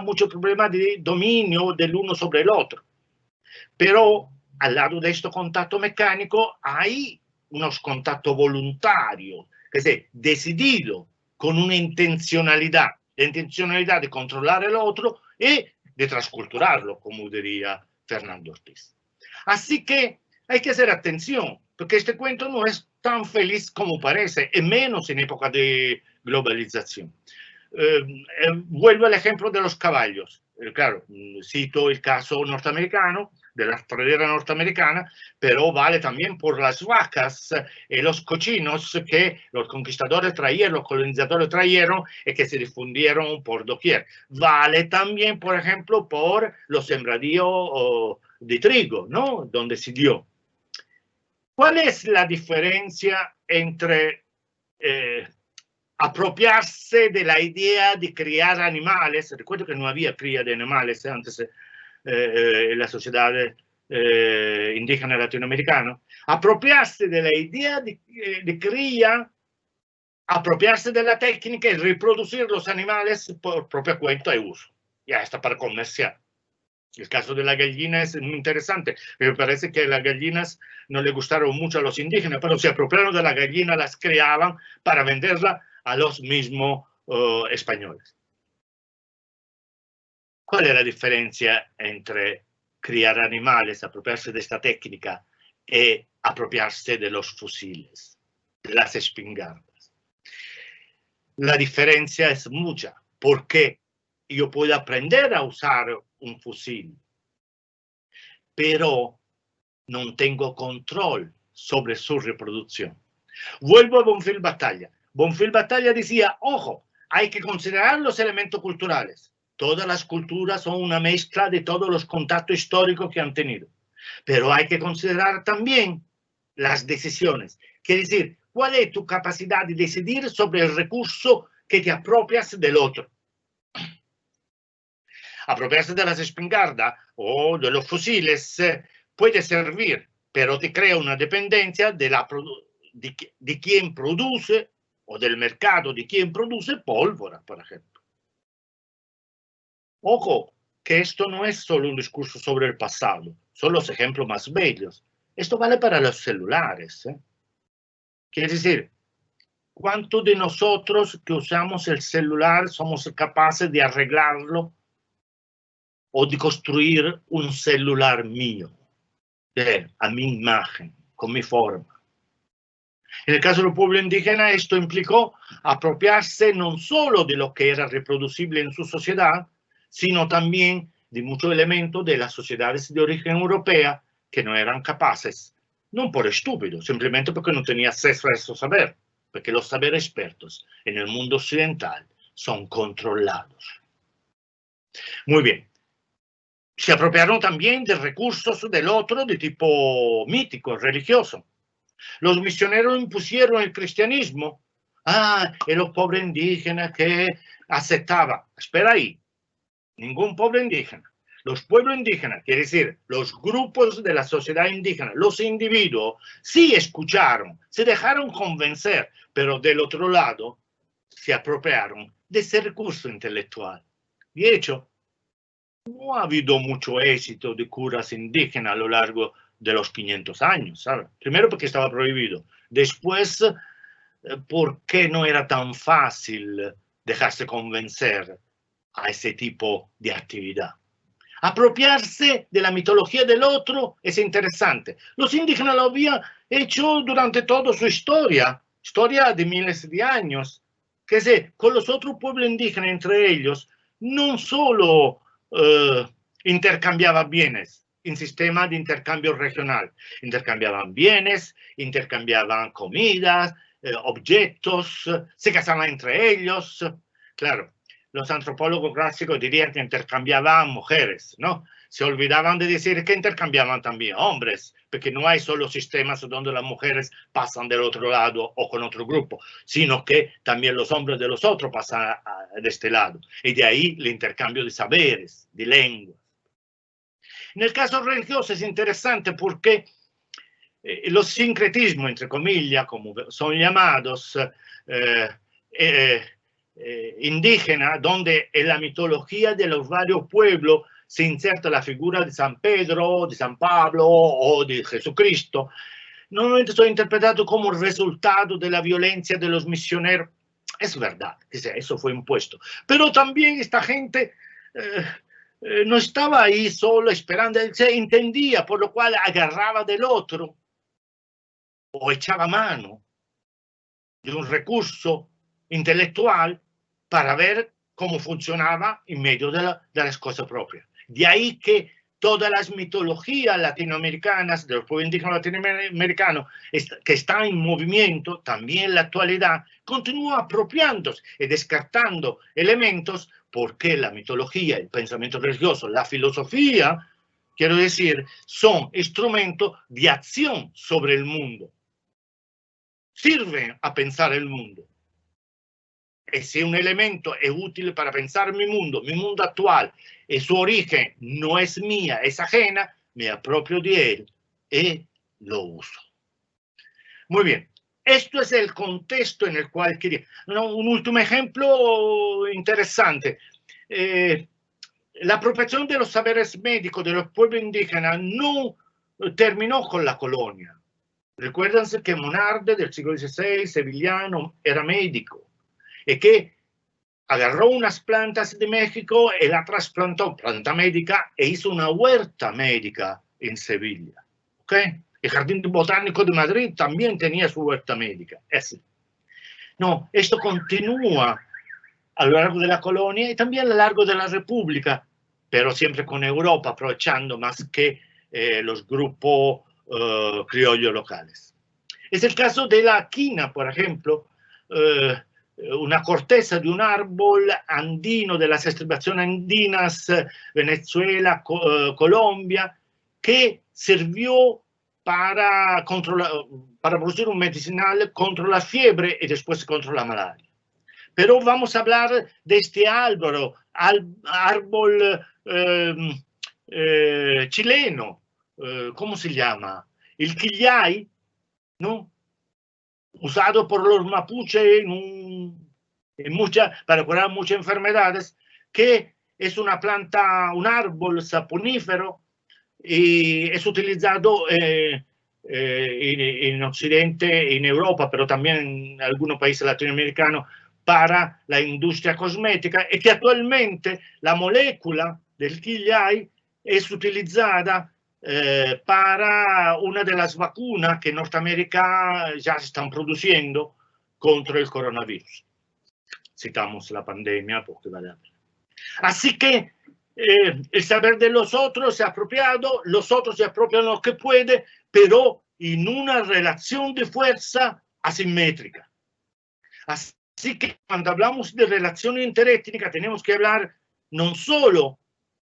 S4: mucho problema de dominio del uno sobre el otro. Pero al lado de este contacto mecánico hay unos contactos voluntarios, que es decidido con una intencionalidad, la intencionalidad de controlar el otro y de transculturarlo, como diría Fernando Ortiz. Así que hay que hacer atención, porque este cuento no es tan feliz como parece, y menos en época de globalización. Vuelvo al ejemplo de los caballos. Claro, cito el caso norteamericano, de la pradera norteamericana, pero vale también por las vacas y los cochinos que los conquistadores trajeron, los colonizadores trajeron y que se difundieron por doquier. Vale también, por ejemplo, por los sembradíos de trigo, ¿no? Donde se dio. ¿Cuál es la diferencia entre apropiarse de la idea de criar animales? Recuerdo que no había cría de animales antes en la sociedad indígena latinoamericana. Apropiarse de la idea de cría, apropiarse de la técnica y reproducir los animales por propia cuenta y uso. Ya está para comerciar. El caso de la gallina es muy interesante. Me parece que las gallinas no le gustaron mucho a los indígenas, pero se apropiaron de la gallina, las criaban para venderla a los mismos españoles. ¿Cuál es la diferencia entre criar animales, apropiarse de esta técnica y apropiarse de los fusiles, de las espingardas? La diferencia es mucha, porque yo puedo aprender a usar un fusil, pero no tengo control sobre su reproducción. Vuelvo a Bonfil Batalla. Bonfil Batalla decía, ojo, hay que considerar los elementos culturales. Todas las culturas son una mezcla de todos los contactos históricos que han tenido. Pero hay que considerar también las decisiones. Quiere decir, ¿cuál es tu capacidad de decidir sobre el recurso que te apropias del otro? Apropiarse de las espingardas o de los fusiles puede servir, pero te crea una dependencia de quien produce o del mercado de quien produce pólvora, por ejemplo. Ojo, que esto no es solo un discurso sobre el pasado, son los ejemplos más bellos. Esto vale para los celulares. Quiere decir, ¿cuántos de nosotros que usamos el celular somos capaces de arreglarlo o de construir un celular mío, a mi imagen, con mi forma? En el caso del pueblo indígena, esto implicó apropiarse no solo de lo que era reproducible en su sociedad, sino también de muchos elementos de las sociedades de origen europea que no eran capaces, no por estúpidos, simplemente porque no tenían acceso a esos saberes, porque los saberes expertos en el mundo occidental son controlados. Muy bien. Se apropiaron también de recursos del otro de tipo mítico, religioso. Los misioneros impusieron el cristianismo. Y los pobres indígenas que aceptaban. Espera ahí. ningún pueblo indígena. Los pueblos indígenas, quiere decir, los grupos de la sociedad indígena, los individuos, sí escucharon, se dejaron convencer, pero del otro lado se apropiaron de ese recurso intelectual. De hecho, no ha habido mucho éxito de curas indígenas a lo largo de los 500 años, ¿sabes? Primero porque estaba prohibido. Después, porque no era tan fácil dejarse convencer a ese tipo de actividad. Apropiarse de la mitología del otro es interesante. Los indígenas lo habían hecho durante toda su historia de miles de años, que se, con los otros pueblos indígenas, entre ellos, no solo intercambiaban bienes, en sistema de intercambio regional, intercambiaban bienes, intercambiaban comidas, objetos, se casaban entre ellos, claro. Los antropólogos clásicos dirían que intercambiaban mujeres, ¿no? Se olvidaban de decir que intercambiaban también hombres, porque no hay solo sistemas donde las mujeres pasan del otro lado o con otro grupo, sino que también los hombres de los otros pasan de este lado. Y de ahí el intercambio de saberes, de lenguas. En el caso religioso es interesante porque los sincretismos, entre comillas, como son llamados, indígena, donde en la mitología de los varios pueblos se inserta la figura de San Pedro, de San Pablo o de Jesucristo, normalmente son interpretados como resultado de la violencia de los misioneros. Es verdad, que eso fue impuesto. Pero también esta gente no estaba ahí solo esperando, se entendía, por lo cual agarraba del otro o echaba mano de un recurso intelectual para ver cómo funcionaba en medio de las cosas propias. De ahí que todas las mitologías latinoamericanas, de los pueblos indígenas latinoamericanos, que están en movimiento, también en la actualidad, continúan apropiándose y descartando elementos, porque la mitología, el pensamiento religioso, la filosofía, quiero decir, son instrumentos de acción sobre el mundo. Sirven a pensar el mundo. E se un elemento è utile para pensar mi mundo actual, y su origen no es mía, es ajena, me apropio de él y lo uso. Muy bien, esto es el contexto en el cual quería. Un último ejemplo interesante. La apropiación de los saberes médicos de los pueblos indígenas no terminó con la colonia. Recuérdense que Monarde del siglo XVI, sevillano, era médico. Y que agarró unas plantas de México y la trasplantó, planta médica, e hizo una huerta médica en Sevilla. ¿Okay? El Jardín Botánico de Madrid también tenía su huerta médica. Así. No, esto continúa a lo largo de la colonia y también a lo largo de la República, pero siempre con Europa, aprovechando más que los grupos criollos locales. Es el caso de la quina, por ejemplo, una corteza de un árbol andino de las estribaciones andinas, Venezuela, Colombia, que sirvió para producir un medicinal contra la fiebre y después contra la malaria. Pero vamos a hablar de este árbol chileno, ¿cómo se llama? El quillay, ¿no? Usado por los mapuches para curar muchas enfermedades, que es una planta, un árbol saponífero, y es utilizado en Occidente, en Europa, pero también en algunos países latinoamericanos, para la industria cosmética, y que actualmente la molécula del quillay es utilizada para una de las vacunas que Norteamérica ya se están produciendo contra el coronavirus. Citamos la pandemia porque vale la pena. Así que el saber de los otros se ha apropiado, los otros se apropian lo que puede, pero en una relación de fuerza asimétrica. Así que cuando hablamos de relación interétnica tenemos que hablar no solo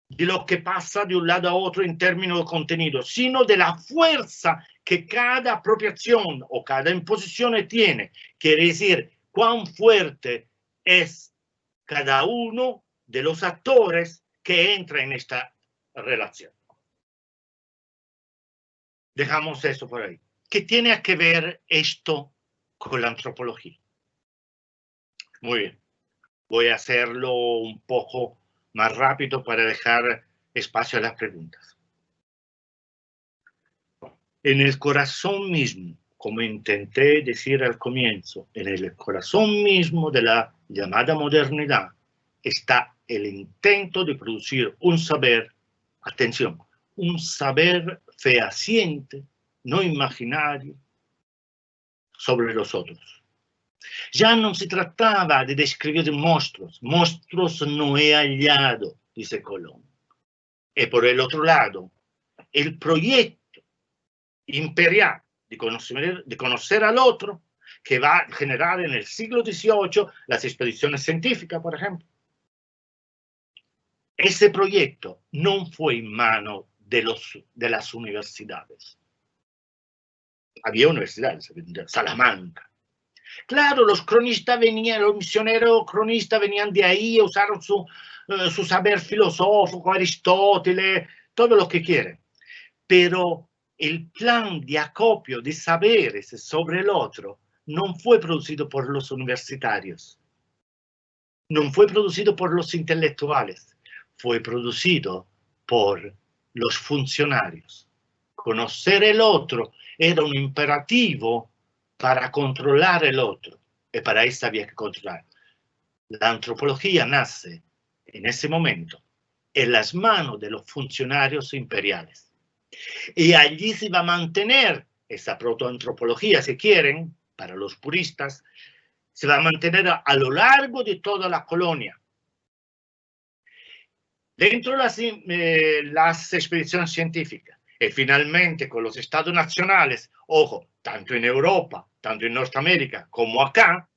S4: de lo que pasa de un lado a otro en términos de contenido, sino de la fuerza que cada apropiación o cada imposición tiene. Quiere decir, cuán fuerte es cada uno de los actores que entra en esta relación. Dejamos eso por ahí. ¿Qué tiene que ver esto con la antropología? Muy bien. Voy a hacerlo un poco más rápido para dejar espacio a las preguntas. En el corazón mismo, como intenté decir al comienzo, en el corazón mismo de la llamada modernidad está el intento de producir un saber, atención, un saber fehaciente, no imaginario, sobre los otros. Ya no se trataba de describir monstruos no he hallado, dice Colón. Y por el otro lado, el proyecto imperial de conocer al otro, que va a generar en el siglo XVIII las expediciones científicas, por ejemplo. Ese proyecto no fue en manos de las universidades. Había universidades, Salamanca. Claro, los cronistas venían, los misioneros cronistas venían de ahí, usaron su saber filosófico, Aristóteles, todo lo que quieren. Pero el plan de acopio de saberes sobre el otro no fue producido por los universitarios, no fue producido por los intelectuales, fue producido por los funcionarios. Conocer el otro era un imperativo para controlar el otro, y para eso había que controlar. La antropología nace en ese momento en las manos de los funcionarios imperiales. Y allí se va a mantener esa protoantropología, si quieren, para los puristas, se va a mantener a lo largo de toda la colonia. Dentro de las expediciones científicas, y finalmente con los estados nacionales, ojo, tanto en Europa, tanto en Norteamérica como acá,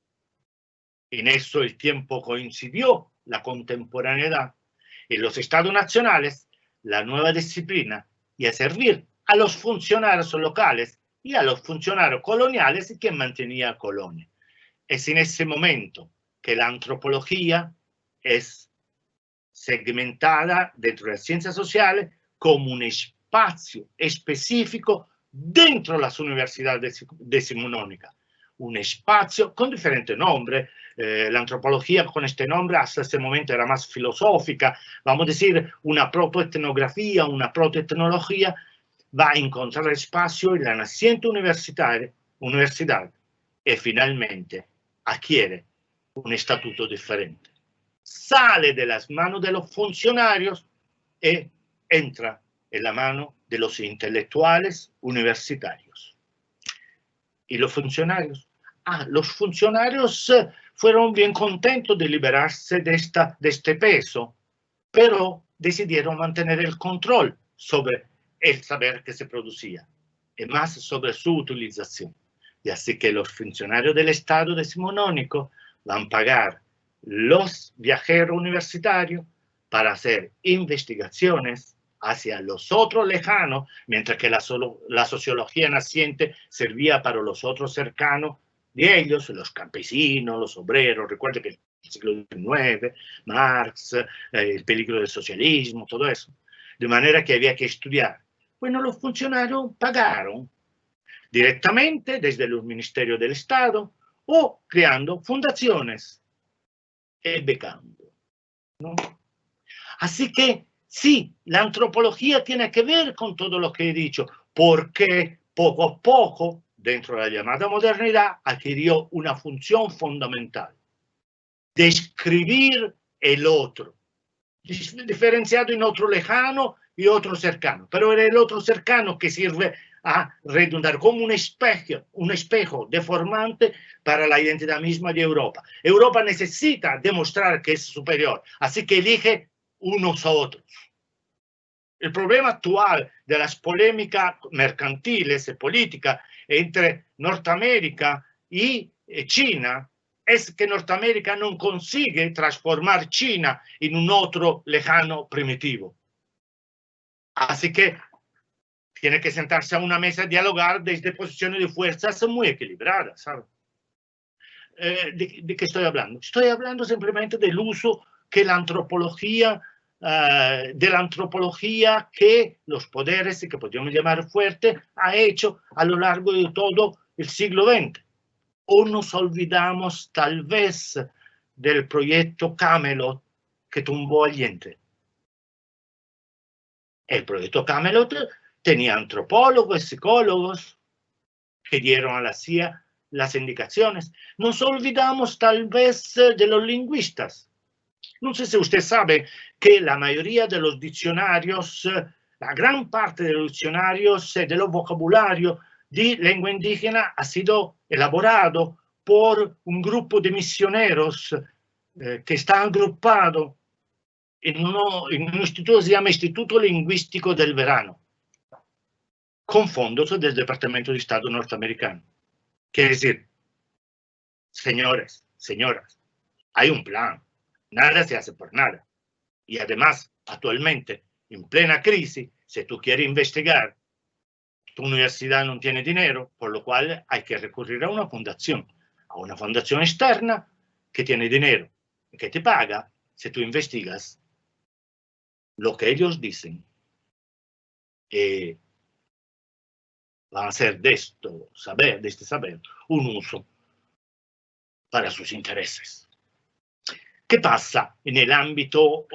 S4: en eso el tiempo coincidió, la contemporaneidad, en los estados nacionales, la nueva disciplina y a servir a los funcionarios locales y a los funcionarios coloniales que mantenía colonia. Es en ese momento que la antropología es segmentada dentro de las ciencias sociales como un espacio específico dentro de las universidades decimonónicas. Un espacio con diferente nombre. La antropología con este nombre hasta ese momento era más filosófica. Vamos a decir, una protoetnografía, una protoetnología va a encontrar espacio en la naciente universidad y finalmente adquiere un estatuto diferente. Sale de las manos de los funcionarios y entra en la mano de los intelectuales universitarios. ¿Y los funcionarios? Los funcionarios fueron bien contentos de liberarse de este peso, pero decidieron mantener el control sobre el saber que se producía y más sobre su utilización. Y así que los funcionarios del Estado decimonónico van a pagar los viajeros universitarios para hacer investigaciones hacia los otros lejanos, mientras que la sociología naciente servía para los otros cercanos de ellos, los campesinos, los obreros. Recuerde que en el siglo XIX, Marx, el peligro del socialismo, todo eso. De manera que había que estudiar. Bueno, los funcionarios pagaron directamente desde los ministerios del Estado o creando fundaciones y becando, ¿no? Así que sí, la antropología tiene que ver con todo lo que he dicho, porque poco a poco, dentro de la llamada modernidad, adquirió una función fundamental: describir el otro, diferenciado en otro lejano y otro cercano, pero era el otro cercano que sirve a redundar como un espejo deformante para la identidad misma de Europa. Europa necesita demostrar que es superior, así que elige unos a otros. El problema actual de las polémicas mercantiles y políticas entre Norteamérica y China es que Norteamérica no consigue transformar China en un otro lejano primitivo. Así que tiene que sentarse a una mesa y dialogar desde posiciones de fuerzas muy equilibradas, ¿sabes? ¿De qué estoy hablando? Estoy hablando simplemente del uso que la antropología de la antropología que los poderes, que podríamos llamar fuerte, ha hecho a lo largo de todo el siglo XX. O nos olvidamos tal vez del proyecto Camelot que tumbó Allende. El proyecto Camelot tenía antropólogos, psicólogos que dieron a la CIA las indicaciones. Nos olvidamos tal vez de los lingüistas. No sé si usted sabe que la mayoría de los diccionarios, la gran parte de los diccionarios de los vocabularios de lengua indígena ha sido elaborado por un grupo de misioneros que está agrupado en un instituto que se llama Instituto Lingüístico del Verano, con fondos del Departamento de Estado norteamericano. Quiere decir, señores, señoras, hay un plan. Nada se hace por nada. Y además, actualmente, en plena crisis, si tú quieres investigar, tu universidad no tiene dinero, por lo cual hay que recurrir a una fundación externa que tiene dinero y que te paga si tú investigas lo que ellos dicen. Van a hacer de este saber, un uso para sus intereses. ¿Qué pasa en el ámbito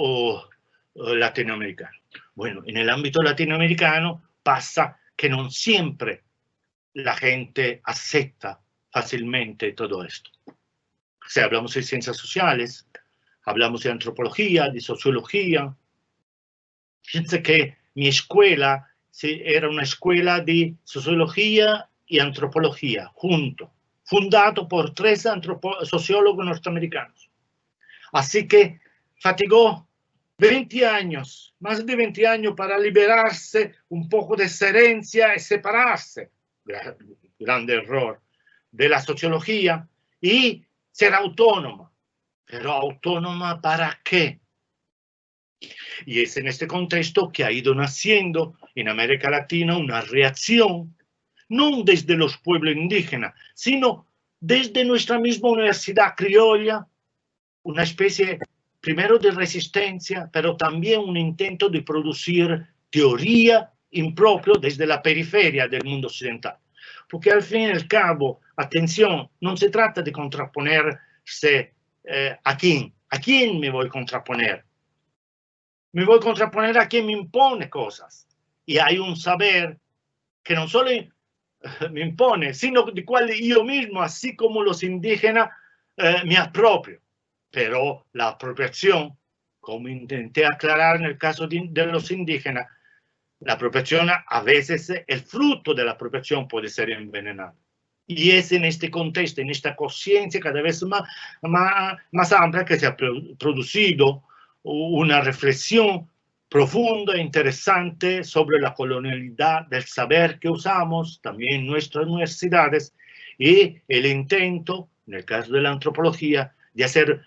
S4: latinoamericano? Bueno, en el ámbito latinoamericano pasa que no siempre la gente acepta fácilmente todo esto. Si hablamos de ciencias sociales, hablamos de antropología, de sociología. Fíjense que mi escuela era una escuela de sociología y antropología junto, fundado por 3 sociólogos norteamericanos. Así que fatigó 20 años, más de 20 años para liberarse un poco de esa herencia y separarse, grande error, de la sociología y ser autónoma. Pero autónoma ¿para qué? Y es en este contexto que ha ido naciendo en América Latina una reacción, no desde los pueblos indígenas, sino desde nuestra misma universidad criolla, una especie primero de resistencia, pero también un intento de producir teoría impropio desde la periferia del mundo occidental. Porque al fin y al cabo, atención, no se trata de contraponerse a quién me voy a contraponer. Me voy a contraponer a quien me impone cosas. Y hay un saber que no solo me impone, sino de cual yo mismo, así como los indígenas, me apropio. Pero la apropiación, como intenté aclarar en el caso de los indígenas, la apropiación a veces, el fruto de la apropiación puede ser envenenado. Y es en este contexto, en esta conciencia cada vez más amplia que se ha producido una reflexión profunda e interesante sobre la colonialidad del saber que usamos también en nuestras universidades y el intento, en el caso de la antropología, de hacer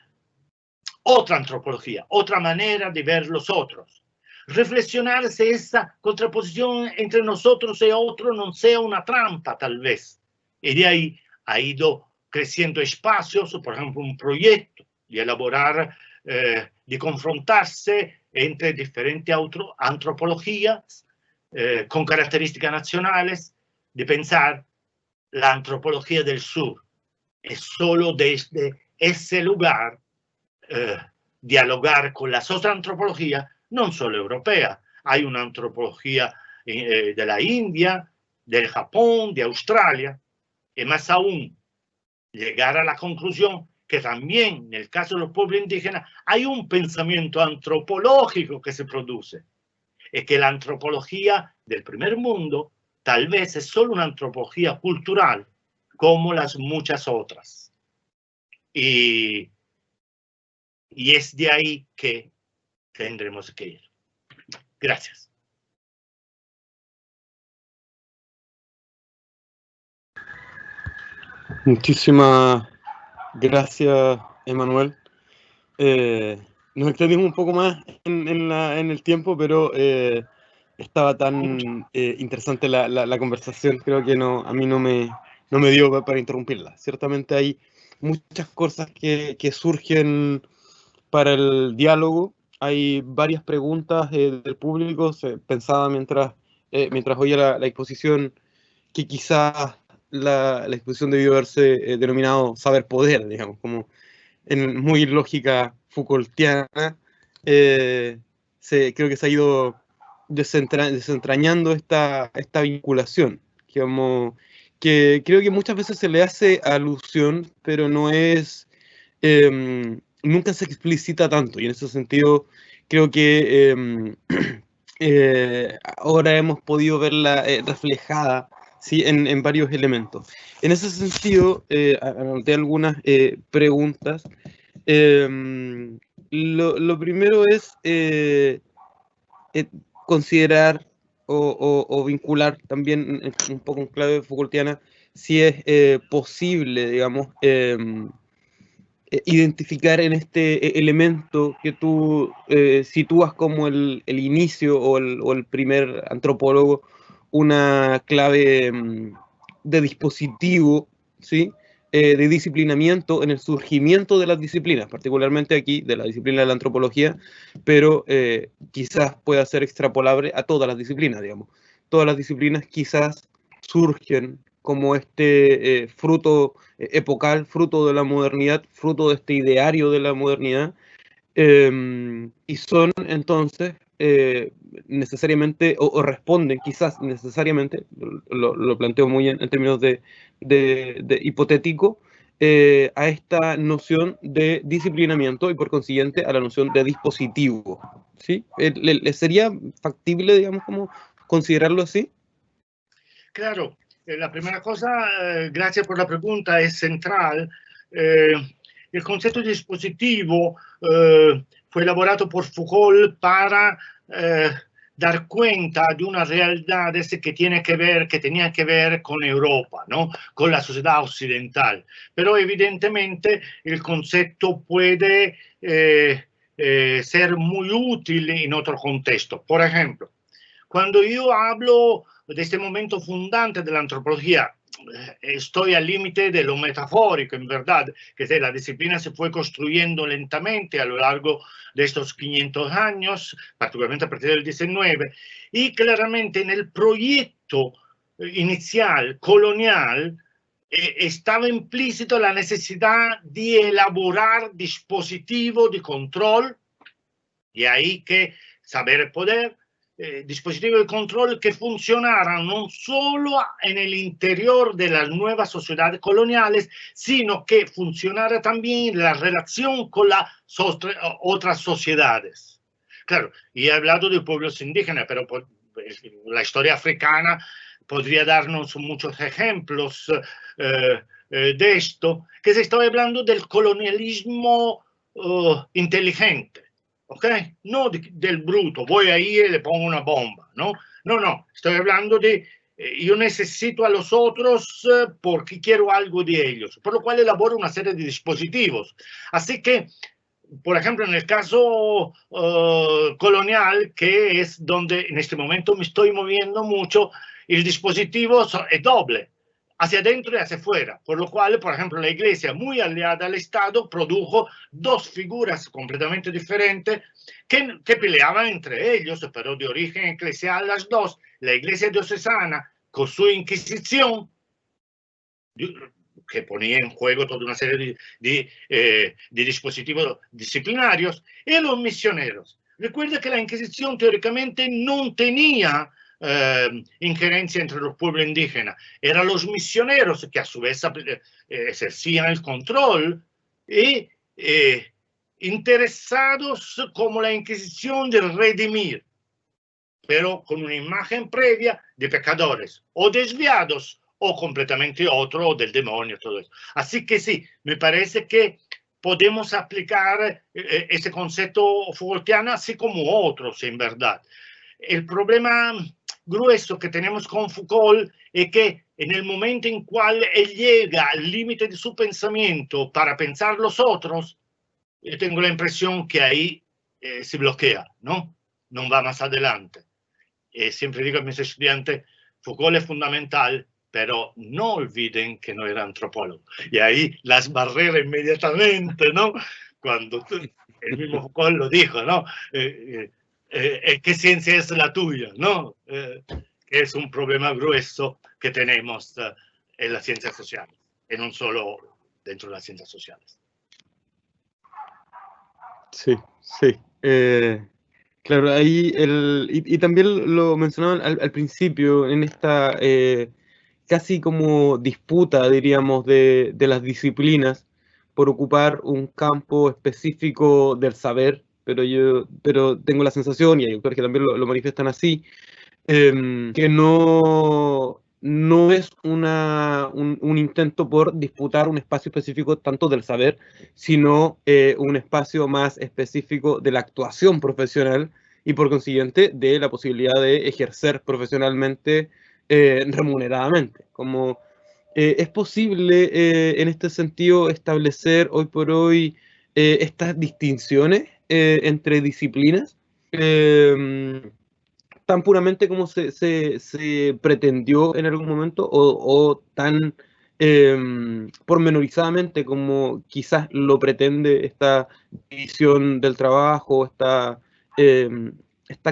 S4: otra antropología, otra manera de ver los otros. Reflexionar si esa contraposición entre nosotros y otros no sea una trampa, tal vez. Y de ahí ha ido creciendo espacios, por ejemplo, un proyecto de elaborar, de confrontarse entre diferentes antropologías con características nacionales, de pensar la antropología del sur. Es solo desde ese lugar dialogar con las otras antropologías, no solo europea. Hay una antropología de la India, del Japón, de Australia, y más aún, llegar a la conclusión que también en el caso de los pueblos indígenas hay un pensamiento antropológico que se produce, y que la antropología del primer mundo tal vez es solo una antropología cultural, como las muchas otras. Y es de ahí que tendremos que ir. Gracias.
S1: Muchísimas gracias, Emanuel. Nos extendimos un poco más en el tiempo, pero estaba tan interesante la conversación, creo que a mí no me dio para interrumpirla. Ciertamente hay muchas cosas que surgen para el diálogo hay varias preguntas del público. Pensaba mientras oía la exposición que quizás la exposición debió haberse denominado saber poder, digamos, como en muy lógica Foucaultiana. Creo que se ha ido desentrañando esta vinculación, que creo que muchas veces se le hace alusión, pero no es, nunca se explicita tanto, y en ese sentido creo que ahora hemos podido verla reflejada, ¿sí? en varios elementos. En ese sentido, anoté algunas preguntas. Lo primero es considerar o vincular también un poco en clave Foucaultiana si es posible, digamos, identificar en este elemento que tú sitúas como el inicio o el primer antropólogo una clave de dispositivo, ¿sí? De disciplinamiento en el surgimiento de las disciplinas, particularmente aquí de la disciplina de la antropología, pero quizás pueda ser extrapolable a todas las disciplinas, digamos. Todas las disciplinas quizás surgen como este fruto epocal, fruto de la modernidad, fruto de este ideario de la modernidad, y son entonces necesariamente, o responden quizás necesariamente, lo planteo muy en términos de hipotético, a esta noción de disciplinamiento y por consiguiente a la noción de dispositivo, ¿sí? ¿Le sería factible, digamos, como considerarlo así?
S4: Claro, la primera cosa, gracias por la pregunta, es central. El concepto de dispositivo fue elaborado por Foucault para dar cuenta de unas realidades que tenían que ver con Europa, ¿no? Con la sociedad occidental. Pero evidentemente el concepto puede ser muy útil en otro contexto. Por ejemplo, cuando yo hablo de este momento fundante de la antropología, estoy al límite de lo metafórico, en verdad, que la disciplina se fue construyendo lentamente a lo largo de estos 500 años, particularmente a partir del 19, y claramente en el proyecto inicial, colonial, estaba implícito la necesidad de elaborar dispositivos de control, y ahí que saber poder, dispositivos de control que funcionaran no solo en el interior de las nuevas sociedades coloniales, sino que funcionara también en la relación con las otras sociedades. Claro, y he hablado de pueblos indígenas, pero la historia africana podría darnos muchos ejemplos de esto, que se está hablando del colonialismo inteligente. ¿Ok? No del bruto, voy ahí y le pongo una bomba, ¿no? No, no, estoy hablando de yo necesito a los otros porque quiero algo de ellos, por lo cual elaboro una serie de dispositivos. Así que, por ejemplo, en el caso colonial, que es donde en este momento me estoy moviendo mucho, el dispositivo es doble, hacia adentro y hacia afuera, por lo cual, por ejemplo, la Iglesia, muy aliada al Estado, produjo dos figuras completamente diferentes que peleaban entre ellos, pero de origen eclesial las dos, la Iglesia diocesana con su Inquisición, que ponía en juego toda una serie de dispositivos disciplinarios, y los misioneros. Recuerda que la Inquisición teóricamente no tenía injerencia entre los pueblos indígenas, eran los misioneros que a su vez ejercían el control y interesados como la Inquisición de redimir, pero con una imagen previa de pecadores o desviados o completamente otro, del demonio, todo eso. Así que sí, me parece que podemos aplicar ese concepto Foucaultiano así como otros, en verdad. El problema grueso que tenemos con Foucault es que en el momento en cual él llega al límite de su pensamiento para pensar los otros, yo tengo la impresión que ahí se bloquea, ¿no? No va más adelante. Siempre digo a mis estudiantes, Foucault es fundamental, pero no olviden que no era antropólogo. Y ahí las barreras inmediatamente, ¿no? Cuando el mismo Foucault lo dijo, ¿no? ¿Qué ciencia es la tuya? ¿No? Es un problema grueso que tenemos en las ciencias sociales, y no solo dentro de las ciencias sociales.
S1: Sí, sí. Claro, ahí y también lo mencionaban al principio, en esta casi como disputa, diríamos, de las disciplinas por ocupar un campo específico del saber, pero tengo la sensación, y hay autores que también lo manifiestan así, que no es un intento por disputar un espacio específico tanto del saber, sino un espacio más específico de la actuación profesional y por consiguiente de la posibilidad de ejercer profesionalmente remuneradamente. Como es posible en este sentido establecer hoy por hoy estas distinciones entre disciplinas. Tan puramente como se pretendió en algún momento o tan pormenorizadamente como quizás lo pretende esta división del trabajo, esta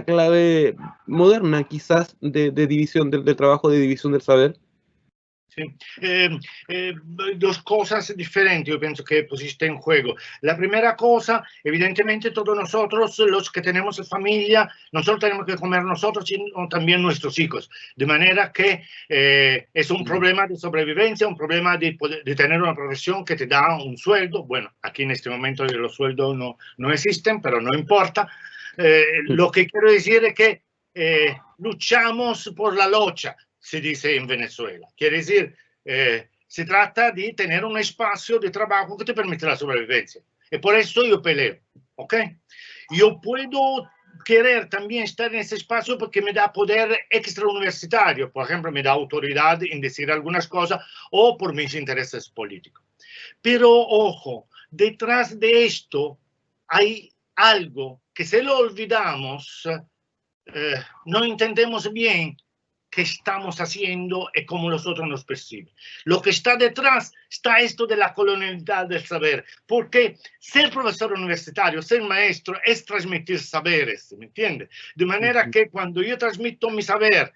S1: clave moderna quizás de división del trabajo, de división del saber.
S4: Sí. Dos cosas diferentes yo pienso que pusiste en juego. La primera cosa, evidentemente todos nosotros, los que tenemos familia, no solo tenemos que comer nosotros, sino también nuestros hijos. De manera que es un problema de sobrevivencia, un problema de tener una profesión que te da un sueldo. Bueno, aquí en este momento los sueldos no existen, pero no importa. Lo que quiero decir es que luchamos por la lucha, se dice en Venezuela. Quiere decir, se trata de tener un espacio de trabajo que te permite la sobrevivencia. Y por eso yo peleo, ¿ok? Yo puedo querer también estar en ese espacio porque me da poder extrauniversitario, por ejemplo, me da autoridad en decir algunas cosas o por mis intereses políticos. Pero, ojo, detrás de esto hay algo que si lo olvidamos, no entendemos bien qué estamos haciendo y cómo los otros nos perciben. Lo que está detrás está esto de la colonialidad del saber, porque ser profesor universitario, ser maestro, es transmitir saberes, ¿me entiendes? De manera que cuando yo transmito mi saber,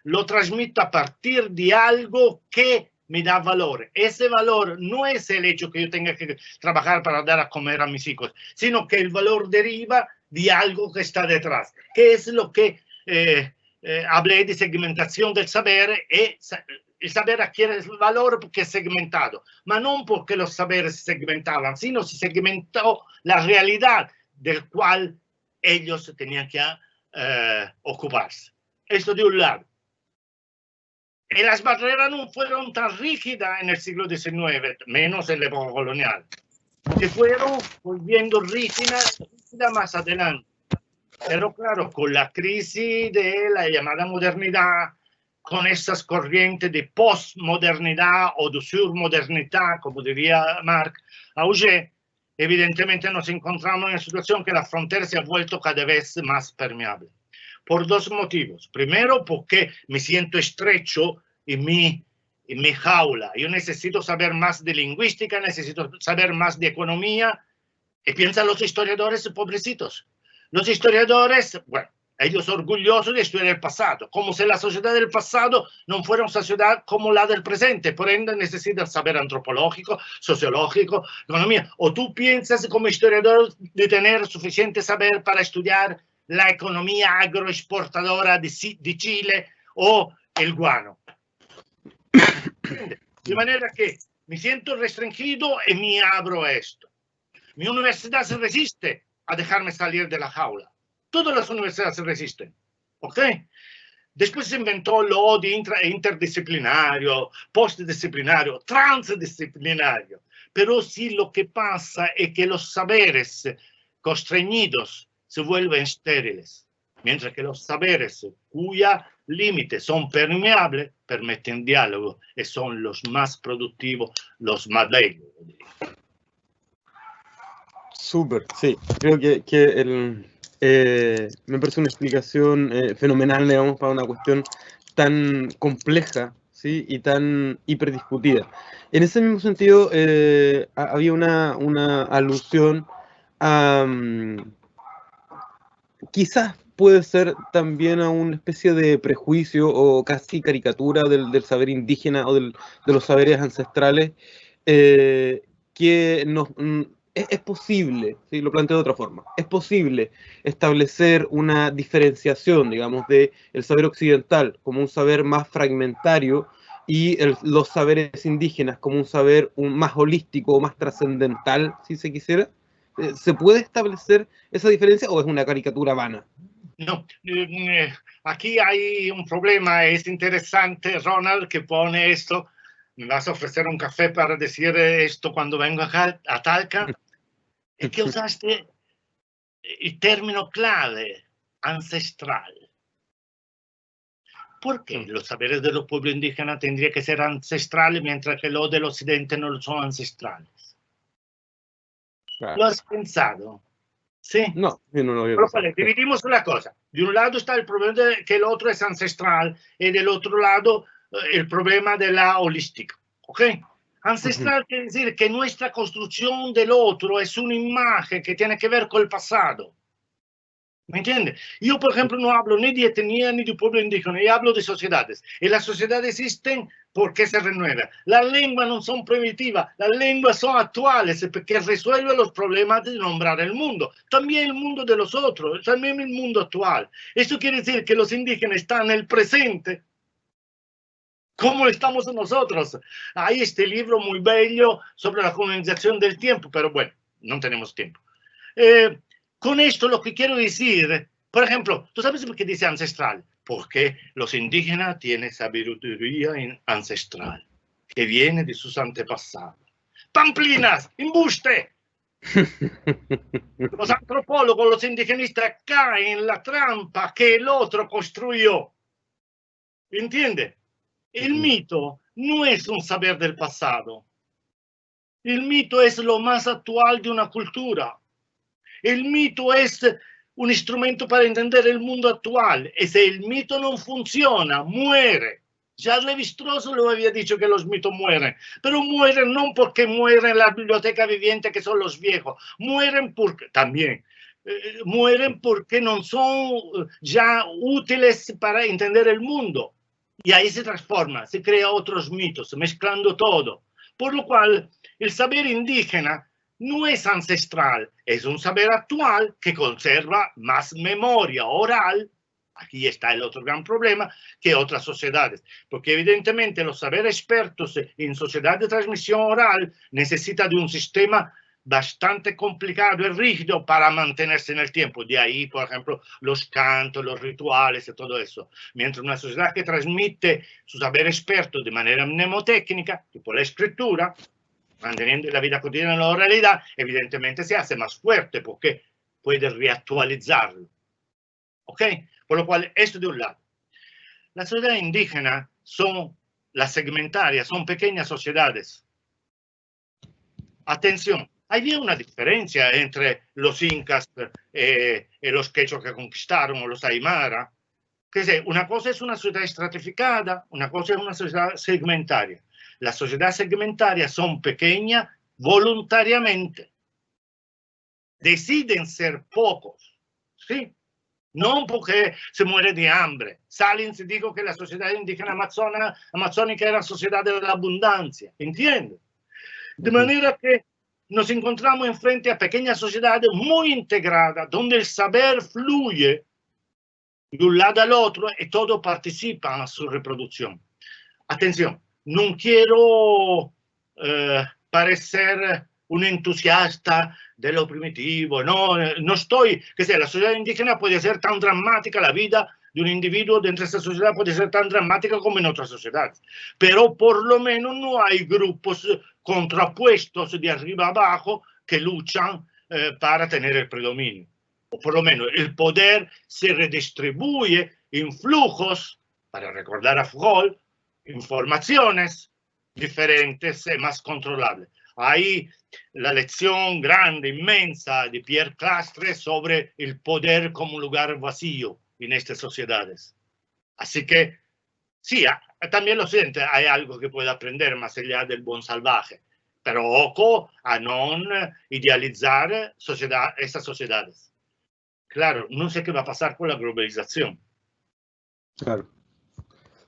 S4: lo transmito a partir de algo que me da valor. Ese valor no es el hecho que yo tenga que trabajar para dar a comer a mis hijos, sino que el valor deriva de algo que está detrás, que es lo que hablé de segmentación del saber, y el saber adquiere valor porque es segmentado, pero no porque los saberes se segmentaban, sino se segmentó la realidad del cual ellos tenían que ocuparse. Esto de un lado. Y las barreras no fueron tan rígidas en el siglo XIX, menos en la época colonial, que fueron volviendo rígidas más adelante. Pero claro, con la crisis de la llamada modernidad, con esas corrientes de postmodernidad o de surmodernidad, como diría Marc Augé, evidentemente nos encontramos en una situación que la frontera se ha vuelto cada vez más permeable. Por dos motivos. Primero, porque me siento estrecho en mi jaula. Yo necesito saber más de lingüística, necesito saber más de economía. Y piensan los historiadores pobrecitos. Los historiadores, bueno, ellos orgullosos de estudiar el pasado, como si la sociedad del pasado no fuera una sociedad como la del presente, por ende necesitan saber antropológico, sociológico, economía. O tú piensas como historiador de tener suficiente saber para estudiar la economía agroexportadora de Chile o el guano. De manera que me siento restringido y me abro a esto. Mi universidad se resiste a dejarme salir de la jaula. Todas las universidades se resisten, ¿ok? Después se inventó lo de interdisciplinario, postdisciplinario, transdisciplinario. Pero sí lo que pasa es que los saberes constreñidos se vuelven estériles, mientras que los saberes cuya límites son permeables permiten diálogo y son los más productivos, los más bellos.
S1: Súper, sí. Creo que me parece una explicación fenomenal, digamos, para una cuestión tan compleja, ¿sí? Y tan hiperdiscutida. En ese mismo sentido, había una alusión quizás puede ser también a una especie de prejuicio o casi caricatura del saber indígena o de los saberes ancestrales, que es posible, ¿sí? Lo planteo de otra forma, es posible establecer una diferenciación, digamos, del saber occidental como un saber más fragmentario y los saberes indígenas como un saber más holístico o más trascendental, si se quisiera. ¿Se puede establecer esa diferencia o es una caricatura vana?
S4: No, aquí hay un problema, es interesante, Ronald, que pone esto. Me vas a ofrecer un café para decir esto cuando vengo acá a Talca. Es que usaste el término clave, ancestral. ¿Por qué los saberes de los pueblos indígenas tendrían que ser ancestrales mientras que los del occidente no son ancestrales?
S1: Claro.
S4: ¿Lo has pensado? Sí.
S1: No, yo no lo había
S4: Pero
S1: pensado.
S4: vale, dividimos una cosa. De un lado está el problema de que el otro es ancestral y del otro lado el problema de la holística. ¿Ok? Ancestral quiere decir que nuestra construcción del otro es una imagen que tiene que ver con el pasado. ¿Me entiendes? Yo, por ejemplo, no hablo ni de etnia ni de pueblo indígena, yo hablo de sociedades. Y las sociedades existen porque se renuevan. Las lenguas no son primitivas, las lenguas son actuales porque resuelven los problemas de nombrar el mundo. También el mundo de los otros, también el mundo actual. Eso quiere decir que los indígenas están en el presente como estamos nosotros. Hay este libro muy bello sobre la colonización del tiempo, pero bueno, no tenemos tiempo. Con esto lo que quiero decir, por ejemplo, ¿tú sabes por qué dice ancestral? Porque los indígenas tienen sabiduría ancestral, que viene de sus antepasados. ¡Pamplinas! ¡Embuste! Los antropólogos, los indigenistas caen en la trampa que el otro construyó. ¿Entiende? El mito no es un saber del pasado. El mito es lo más actual de una cultura. El mito es un instrumento para entender el mundo actual. Y si el mito no funciona, muere. Ya Lévi-Strauss lo había dicho que los mitos mueren. Pero mueren no porque mueren la biblioteca viviente, que son los viejos. Mueren porque también. Mueren porque no son ya útiles para entender el mundo. Y ahí se transforma, se crea otros mitos, mezclando todo. Por lo cual, el saber indígena no es ancestral, es un saber actual que conserva más memoria oral. Aquí está el otro gran problema que otras sociedades, porque evidentemente los saberes expertos en sociedad de transmisión oral necesitan de un sistema bastante complicado y rígido para mantenerse en el tiempo. De ahí, por ejemplo, los cantos, los rituales y todo eso. Mientras una sociedad que transmite su saber experto de manera mnemotécnica, tipo la escritura, manteniendo la vida cotidiana en la oralidad, evidentemente se hace más fuerte porque puede reactualizarlo. ¿Ok? Por lo cual, esto de un lado. Las sociedades indígenas son las segmentarias, son pequeñas sociedades. Atención, había una diferencia entre los incas y los quechua que conquistaron, o los aymara. Que una cosa es una sociedad estratificada, una cosa es una sociedad segmentaria. Las sociedades segmentarias son pequeñas voluntariamente. Deciden ser pocos, ¿sí? No porque se muere de hambre. Salins dijo que la sociedad indígena amazónica era la sociedad de la abundancia, ¿entiendes? De manera que nos encontramos enfrente a pequeñas sociedades muy integradas, donde el saber fluye de un lado al otro y todos participan a su reproducción. Atención, no quiero parecer un entusiasta de lo primitivo, no estoy, que sea, la sociedad indígena puede ser tan dramática, la vida de un individuo dentro de esta sociedad puede ser tan dramática como en otras sociedades, pero por lo menos no hay grupos contrapuestos de arriba abajo que luchan para tener el predominio. O por lo menos el poder se redistribuye en flujos, para recordar a Foucault, informaciones diferentes y más controlables. Ahí la lección grande, inmensa de Pierre Clastres sobre el poder como un lugar vacío en estas sociedades. Así que, sí, también lo siento, hay algo que puede aprender más allá del buen salvaje. pero ojo a no idealizar estas sociedades. Claro, no sé qué va a pasar con la globalización.
S1: Claro.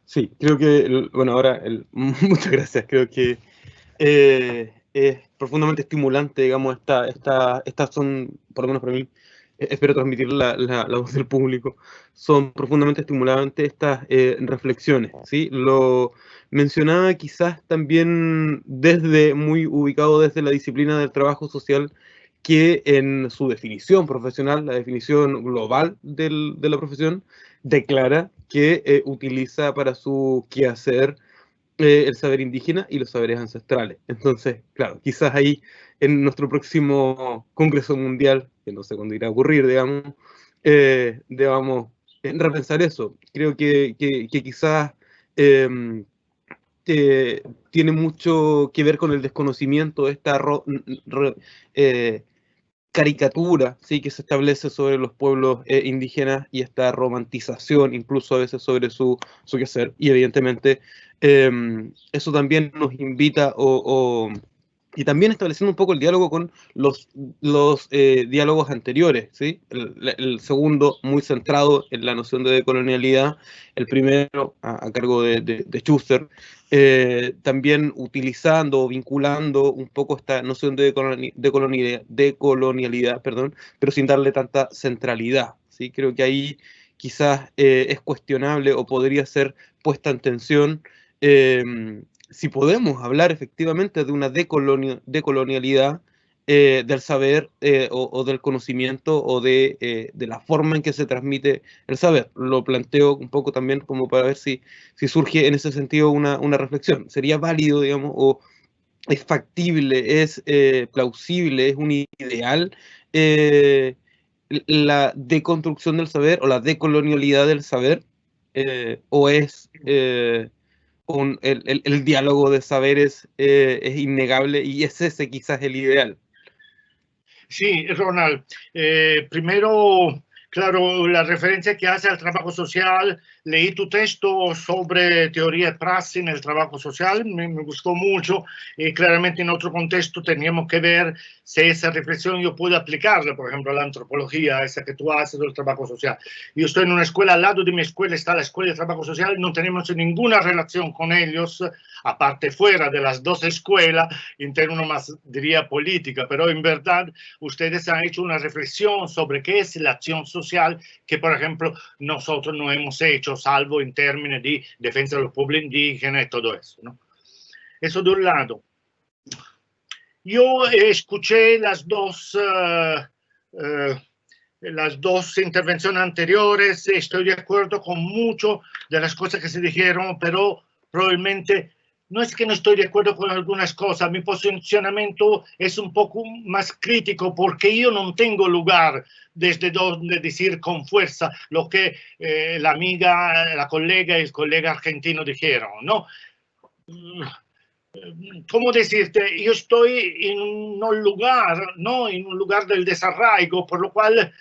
S1: Sí, creo que, bueno, ahora, muchas gracias, creo que es profundamente estimulante, digamos, estas son, por lo menos para mí, espero transmitir la voz del público, son profundamente estimulantes estas reflexiones, ¿sí? Lo mencionaba quizás también muy ubicado desde la disciplina del trabajo social, que en su definición profesional, la definición global de la profesión, declara que utiliza para su quehacer el saber indígena y los saberes ancestrales. Entonces, claro, quizás ahí en nuestro próximo Congreso Mundial, que no sé cuándo irá a ocurrir, digamos, debamos repensar eso. Creo que quizás tiene mucho que ver con el desconocimiento de esta eh, caricatura, ¿sí?, que se establece sobre los pueblos indígenas, y esta romantización incluso a veces sobre su quehacer. Y evidentemente eso también nos invita y también estableciendo un poco el diálogo con los diálogos anteriores, ¿sí? El segundo muy centrado en la noción de decolonialidad, el primero a cargo de Schuster, también utilizando o vinculando un poco esta noción de decolonialidad, perdón, pero sin darle tanta centralidad, ¿sí? Creo que ahí quizás es cuestionable o podría ser puesta en tensión si podemos hablar efectivamente de una decolonialidad del saber o del conocimiento o de la forma en que se transmite el saber. Lo planteo un poco también como para ver si surge en ese sentido una reflexión. ¿Sería válido, digamos, o es factible, es plausible, es un ideal la deconstrucción del saber o la decolonialidad del saber? ¿O es el diálogo de saberes es innegable y es ese quizás el ideal?
S4: Sí, Ronald. Primero, claro, la referencia que hace al trabajo social, leí tu texto sobre teoría de praxis en el trabajo social, me gustó mucho, y claramente en otro contexto teníamos que ver si esa reflexión yo puedo aplicarla, por ejemplo, a la antropología, esa que tú haces del trabajo social. Yo estoy en una escuela, al lado de mi escuela está la escuela de trabajo social, no tenemos ninguna relación con ellos, aparte fuera de las dos escuelas, en términos más, diría, política, pero en verdad ustedes han hecho una reflexión sobre qué es la acción social que, por ejemplo, nosotros no hemos hecho, salvo en términos de defensa de los pueblos indígenas y todo eso, ¿no? Eso de un lado. Yo escuché las dos intervenciones anteriores, estoy de acuerdo con mucho de las cosas que se dijeron, pero probablemente no es que no estoy de acuerdo con algunas cosas, mi posicionamiento es un poco más crítico porque yo no tengo lugar desde donde decir con fuerza lo que la amiga, la colega y el colega argentino dijeron, ¿no? ¿Cómo decirte? Yo estoy en un lugar, ¿no? En un lugar del desarraigo, por lo cual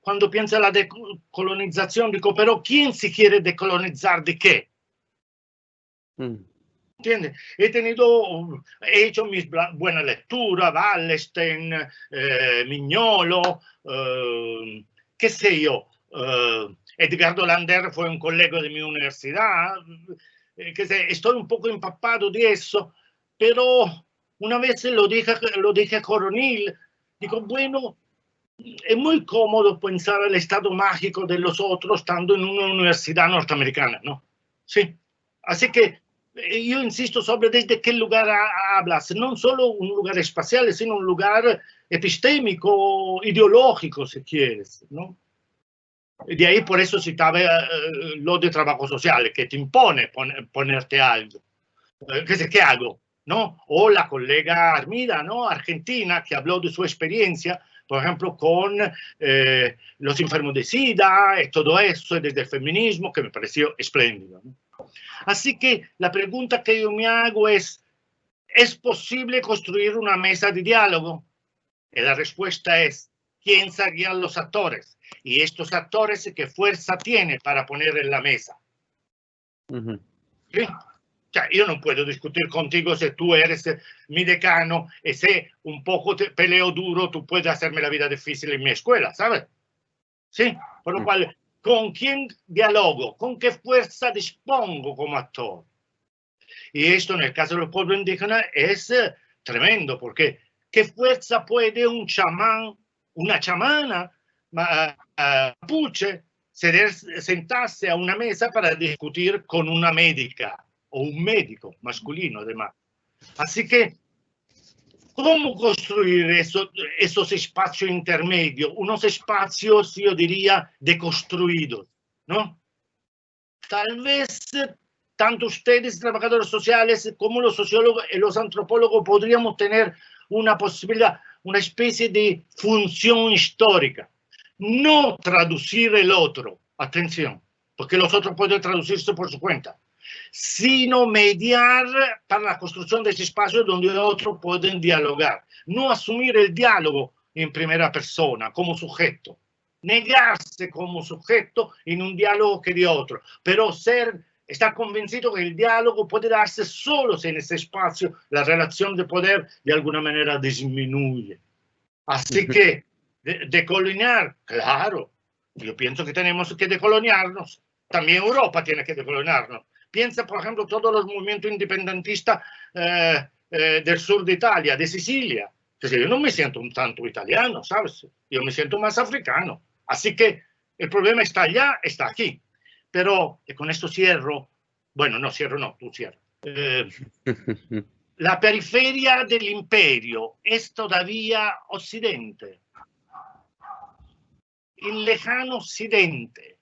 S4: cuando pienso en la decolonización digo, pero ¿quién se quiere decolonizar de qué? ¿Entiendes? He hecho mis buenas lecturas, Wallerstein, Mignolo, qué sé yo, Edgardo Lander fue un colega de mi universidad, que sé, estoy un poco empapado de eso, pero una vez lo dije a Coronil, digo, bueno, es muy cómodo pensar el estado mágico de los otros estando en una universidad norteamericana, ¿no? Sí, así que yo insisto sobre desde qué lugar hablas, no solo un lugar espacial, sino un lugar epistémico, ideológico, si quieres, ¿no? De ahí por eso citaba lo de trabajo social, que te impone ponerte algo. ¿Qué hago? ¿No? O la colega Armida, ¿no? Argentina, que habló de su experiencia, por ejemplo, con los enfermos de SIDA y todo eso, desde el feminismo, que me pareció espléndido, ¿no? Así que la pregunta que yo me hago ¿es posible construir una mesa de diálogo? Y la respuesta es, ¿quién serían los actores? Y estos actores, ¿qué fuerza tienen para poner en la mesa? ¿Sí? Cioè, io non puedo discutir contigo si tú eres mi decano y si un poco te peleo duro, tú puedes hacerme la vida difícil en mi escuela, ¿sabes? Sí, por lo cual, ¿con quién dialogo? ¿Con qué fuerza dispongo como actor? Y esto en el caso de los pueblos indígenas es tremendo, porque ¿qué fuerza puede un chamán, una chamana mapuche, sentarse a una mesa para discutir con una médica o un médico masculino además? Así que, ¿cómo construir esos espacios intermedios? Unos espacios, yo diría, deconstruidos, ¿no? Tal vez tanto ustedes, trabajadores sociales, como los sociólogos y los antropólogos podríamos tener una posibilidad, una especie de función histórica. No traducir el otro, atención, porque los otros pueden traducirse por su cuenta, sino mediar para la construcción de ese espacio donde otros pueden dialogar. No asumir el diálogo en primera persona, como sujeto. Negarse como sujeto en un diálogo que de otro, pero estar convencido que el diálogo puede darse solo si en ese espacio la relación de poder de alguna manera disminuye. Así que decoloniar, claro, yo pienso que tenemos que decoloniarnos. También Europa tiene que decoloniarnos. Piensa, por ejemplo, todos los movimientos independentistas del sur de Italia, de Sicilia. Yo no me siento un tanto italiano, ¿sabes? Yo me siento más africano. Así que el problema está allá, está aquí. Pero, y con esto cierro, bueno, no cierro, no, tú cierras. La periferia del imperio es todavía Occidente. El lejano Occidente,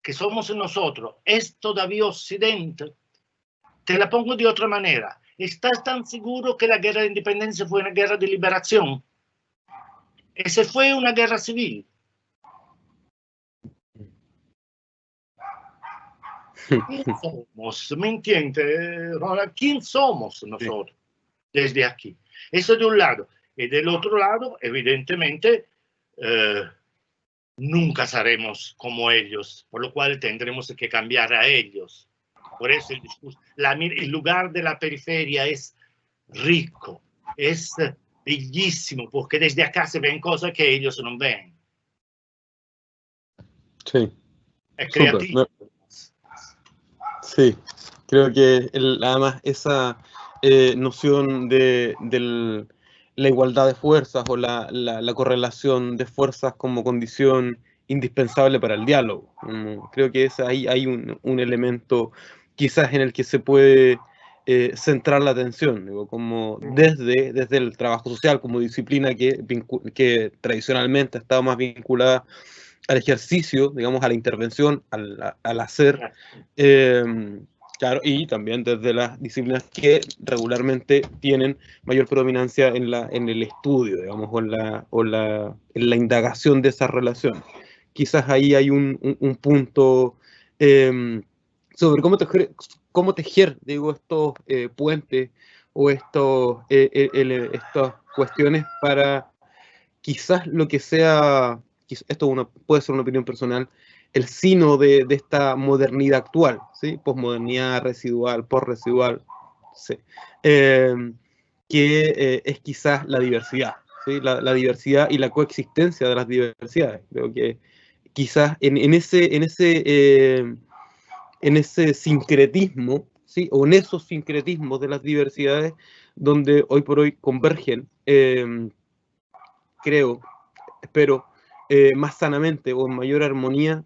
S4: que somos nosotros, es todavía Occidente. Te la pongo de otra manera. ¿Estás tan seguro que la guerra de independencia fue una guerra de liberación? Esa fue una guerra civil. ¿Quién somos? ¿Me entiendes, Ronald? ¿Quién somos nosotros desde aquí? Eso de un lado. Y del otro lado, evidentemente, nunca seremos como ellos, por lo cual tendremos que cambiar a ellos. Por eso el discurso, el lugar de la periferia es rico, es bellísimo, porque desde acá se ven cosas que ellos no ven.
S1: Sí.
S4: Es creativo.
S1: Sí, creo que además esa noción de la igualdad de fuerzas o la correlación de fuerzas como condición indispensable para el diálogo. Creo que ahí hay un elemento quizás en el que se puede centrar la atención, digo, como desde el trabajo social como disciplina que tradicionalmente ha estado más vinculada al ejercicio, digamos, a la intervención, al hacer, claro, y también desde las disciplinas que regularmente tienen mayor predominancia en el estudio, digamos, o en la indagación de esa relación. Quizás ahí hay un punto sobre cómo tejer, digo, estos puentes o estas cuestiones para quizás lo que sea, esto puede ser una opinión personal, el sino de esta modernidad actual, ¿sí? Posmodernidad residual, postresidual, sí. Que es quizás la diversidad, ¿sí? La diversidad y la coexistencia de las diversidades. Creo que quizás en ese sincretismo, ¿sí? O en esos sincretismos de las diversidades donde hoy por hoy convergen, creo, espero, más sanamente o en mayor armonía,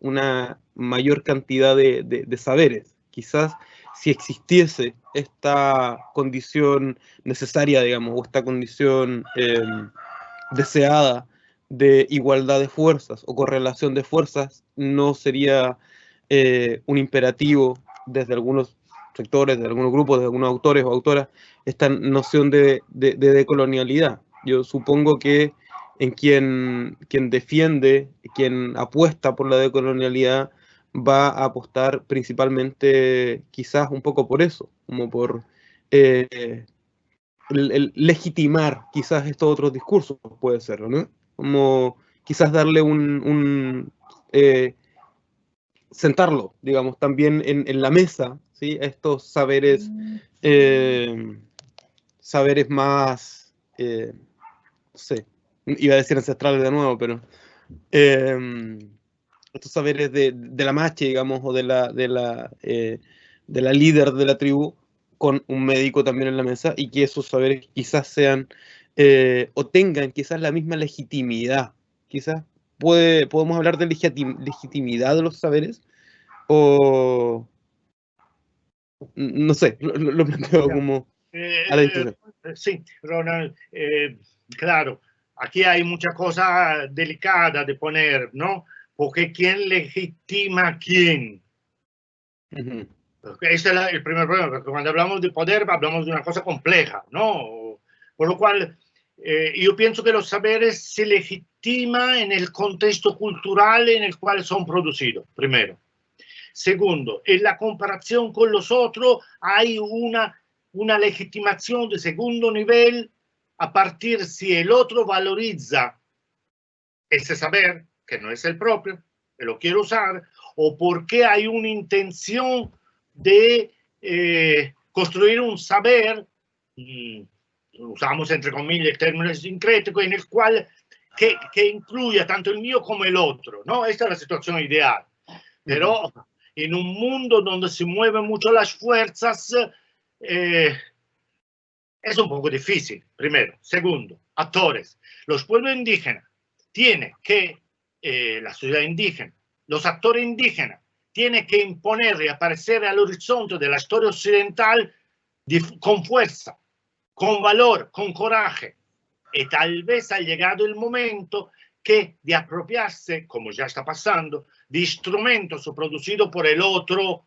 S1: una mayor cantidad de saberes. Quizás si existiese esta condición necesaria, digamos, o esta condición deseada de igualdad de fuerzas o correlación de fuerzas, no sería un imperativo desde algunos sectores, de algunos grupos, de algunos autores o autoras, esta noción de decolonialidad. Yo supongo que en quien defiende, quien apuesta por la decolonialidad, va a apostar principalmente quizás un poco por eso, como por el legitimar quizás estos otros discursos, puede ser, ¿no? Como quizás darle sentarlo, digamos, también en la mesa ¿sí? Estos saberes, saberes más, no sé, iba a decir ancestrales de nuevo, pero estos saberes de la mache, digamos, o de la líder de la tribu, con un médico también en la mesa, y que esos saberes quizás sean, o tengan quizás la misma legitimidad. Quizás podemos hablar de legitimidad de los saberes, o no sé, lo planteo como a la discusión.
S4: Sí, Ronald, claro, aquí hay mucha cosa delicada de poner, ¿no? Porque ¿quién legitima a quién?
S1: Uh-huh.
S4: Ese es el primer problema, porque cuando hablamos de poder hablamos de una cosa compleja, ¿no? Por lo cual, yo pienso que los saberes se legitiman en el contexto cultural en el cual son producidos, primero. Segundo, en la comparación con los otros hay una legitimación de segundo nivel a partir si el otro valoriza ese saber, que no es el propio, que lo quiere usar, o porque hay una intención de construir un saber, usamos entre comillas términos sincréticos, en el cual que incluya tanto el mío como el otro, ¿no? Esta es la situación ideal. Pero en un mundo donde se mueven mucho las fuerzas, es un poco difícil, primero. Segundo, actores. Los pueblos indígenas tienen que, la sociedad indígena, los actores indígenas, tienen que imponer y aparecer al horizonte de la historia occidental con fuerza, con valor, con coraje. Y tal vez ha llegado el momento que de apropiarse, como ya está pasando, de instrumentos producidos por el otro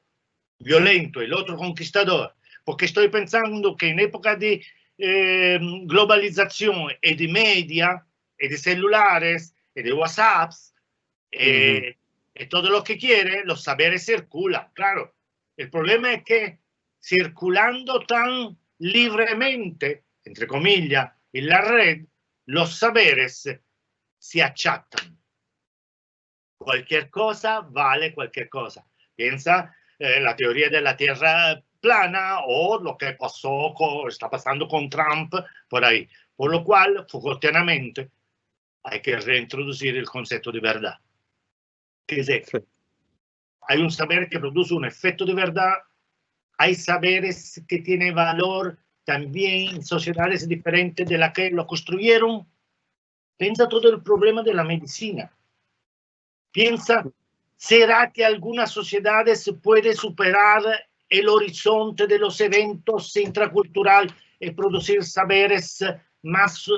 S4: violento, el otro conquistador. Porque estoy pensando que en época de globalización y de media, y de celulares, y de WhatsApps, y todo lo que quiere, los saberes circulan. Claro, el problema es que circulando tan libremente, entre comillas, en la red, los saberes se achatan. Cualquier cosa vale cualquier cosa. Piensa la teoría de la Tierra plana o lo que está pasando con Trump por ahí. Por lo cual, Foucaultianamente, hay que reintroducir el concepto de verdad. Que es decir, hay un saber que produce un efecto de verdad, hay saberes que tienen valor también en sociedades diferentes de las que lo construyeron. Piensa todo el problema de la medicina. Piensa, ¿será que algunas sociedades se puede superar el horizonte de los eventos intraculturales y producir saberes más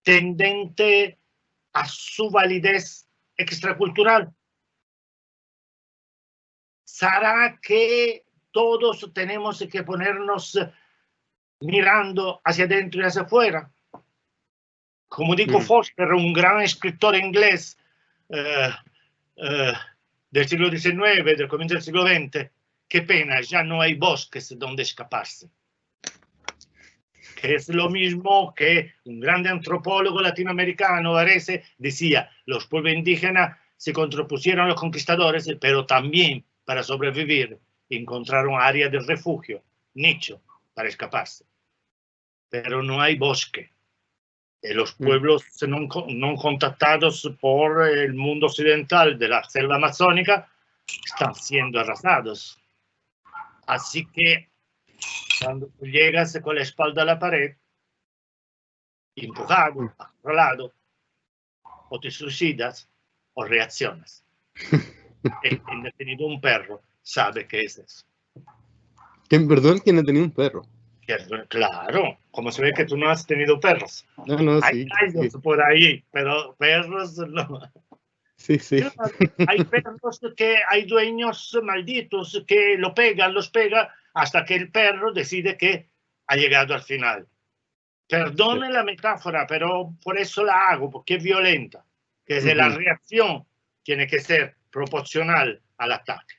S4: tendentes a su validez extracultural? ¿Será que todos tenemos que ponernos mirando hacia adentro y hacia afuera? Como dijo Foster, un gran escritor inglés del siglo XIX, del comienzo del siglo XX, qué pena, ya no hay bosques donde escaparse. Que es lo mismo que un grande antropólogo latinoamericano, Arese, decía, los pueblos indígenas se contrapusieron a los conquistadores, pero también para sobrevivir encontraron áreas de refugio, nicho, para escaparse. Pero no hay bosque. Los pueblos no contactados por el mundo occidental de la selva amazónica están siendo arrasados. Así que cuando tú llegas con la espalda a la pared, empujado, acorralado, o te suicidas o reaccionas. Quien ha tenido un perro sabe qué es eso.
S1: Perdón, ¿quién ha tenido un perro?
S4: Claro, como se ve que tú no has tenido perros.
S1: No,
S4: hay gallos por ahí, pero perros no.
S1: Sí.
S4: Hay perros que hay dueños malditos que los pegan hasta que el perro decide que ha llegado al final. Perdone la metáfora, pero por eso la hago, porque es violenta. Que la reacción tiene que ser proporcional al ataque.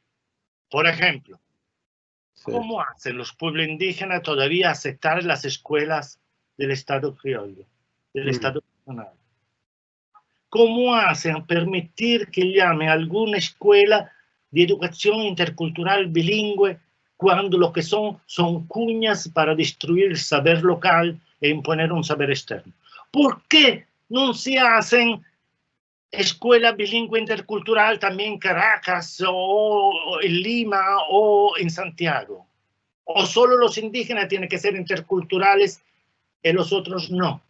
S4: Por ejemplo, ¿cómo hacen los pueblos indígenas todavía aceptar las escuelas del Estado criollo, del Estado nacional? ¿Cómo hacen permitir que llame a alguna escuela de educación intercultural bilingüe cuando lo que son cuñas para destruir el saber local e imponer un saber externo. ¿Por qué no se hacen escuela bilingüe intercultural también en Caracas o en Lima o en Santiago? ¿O solo los indígenas tienen que ser interculturales y los otros no?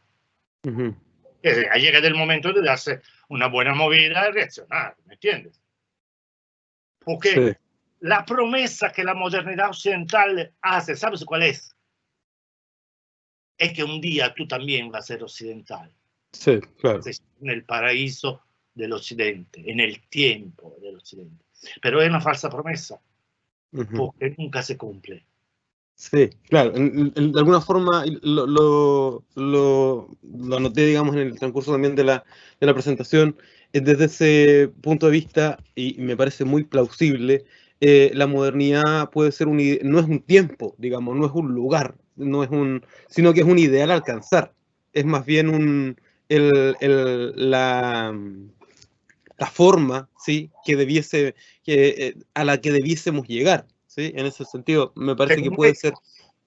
S4: Ahí llega el momento de darse una buena movida y reaccionar, ¿me entiendes? Porque sí, la promesa que la modernidad occidental hace, ¿sabes cuál es? Es que un día tú también vas a ser occidental.
S1: Sí, claro.
S4: En el paraíso del occidente, en el tiempo del occidente. Pero es una falsa promesa, porque nunca se cumple.
S1: Sí, claro. De alguna forma lo anoté, digamos, en el transcurso también de la presentación. Desde ese punto de vista, y me parece muy plausible, la modernidad puede ser no es un tiempo, digamos, no es un lugar, sino que es un ideal a alcanzar. Es más bien la forma, ¿sí?, a la que debiésemos llegar, ¿sí? En ese sentido, me parece que puede ser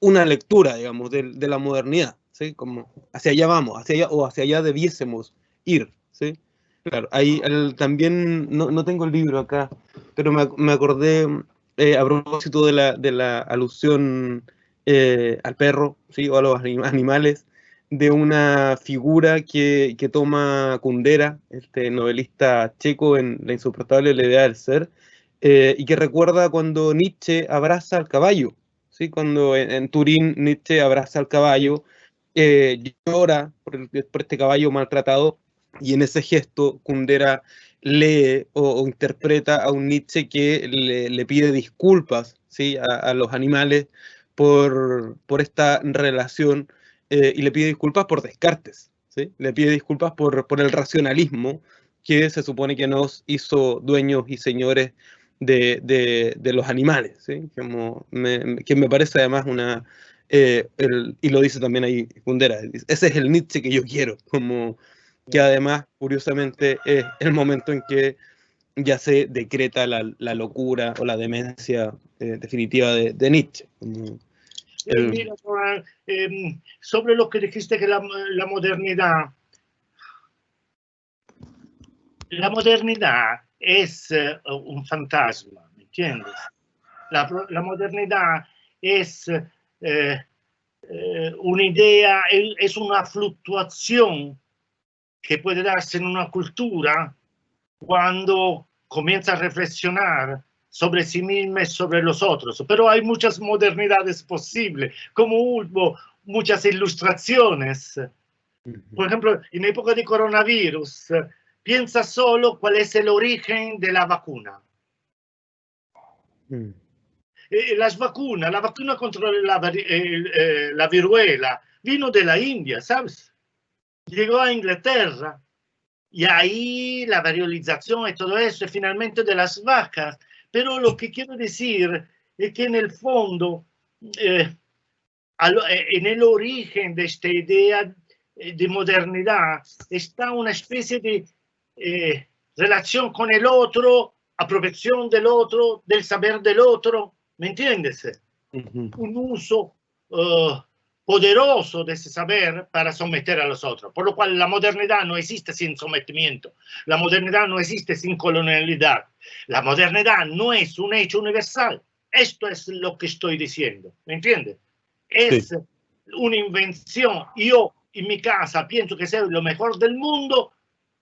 S1: una lectura, digamos, de la modernidad, ¿sí? Como hacia allá vamos, hacia allá debiésemos ir, ¿sí? Claro, ahí también, no tengo el libro acá, pero me acordé, a propósito de la alusión al perro, ¿sí?, o a los animales, de una figura que toma Kundera, este novelista checo, en La insoportable levedad del ser, y que recuerda cuando Nietzsche abraza al caballo, ¿sí? Cuando en Turín Nietzsche abraza al caballo, llora por este caballo maltratado, y en ese gesto Kundera lee o interpreta a un Nietzsche que le pide disculpas, ¿sí?, a los animales por esta relación, y le pide disculpas por Descartes, ¿sí? Le pide disculpas por el racionalismo que se supone que nos hizo dueños y señores de los animales, ¿sí? Que me parece además y lo dice también ahí Kundera, ese es el Nietzsche que yo quiero, como que además, curiosamente, es el momento en que ya se decreta la locura o la demencia definitiva de Nietzsche.
S4: Mira, sobre lo que dijiste que la modernidad es un fantasma, ¿me entiendes? La modernidad es una idea, es una fluctuación que puede darse en una cultura cuando comienza a reflexionar sobre sí misma y sobre los otros. Pero hay muchas modernidades posibles, como hubo muchas ilustraciones. Por ejemplo, en época de coronavirus, piensa solo cuál es el origen de la vacuna. La vacuna contra la viruela vino de la India, ¿sabes? Llegó a Inglaterra. Y ahí la variolización y todo eso, y finalmente de las vacas. Pero lo que quiero decir es que en el fondo, en el origen de esta idea de modernidad, está una especie de relación con el otro, apropiación del otro, del saber del otro, ¿me entiendes? Un uso poderoso de ese saber para someter a los otros. Por lo cual la modernidad no existe sin sometimiento. La modernidad no existe sin colonialidad. La modernidad no es un hecho universal. Esto es lo que estoy diciendo. ¿Me entiendes? Es sí, una invención. Yo en mi casa pienso que soy lo mejor del mundo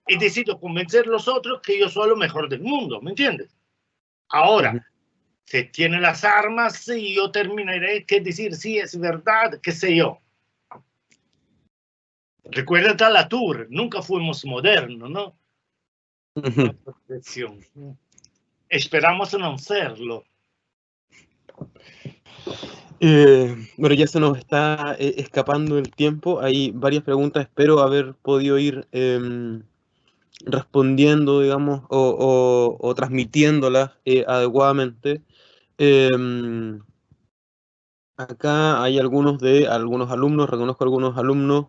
S4: y decido convencer a los otros que yo soy lo mejor del mundo. ¿Me entiendes? Ahora, se tiene las armas y yo terminaré que decir sí, es verdad, qué sé yo. Recuérdate a Latour, nunca fuimos modernos, ¿no? Esperamos no serlo.
S1: Bueno, ya se nos está escapando el tiempo. Hay varias preguntas, espero haber podido ir respondiendo, digamos, o transmitiéndolas adecuadamente. Acá hay algunos alumnos, reconozco algunos alumnos,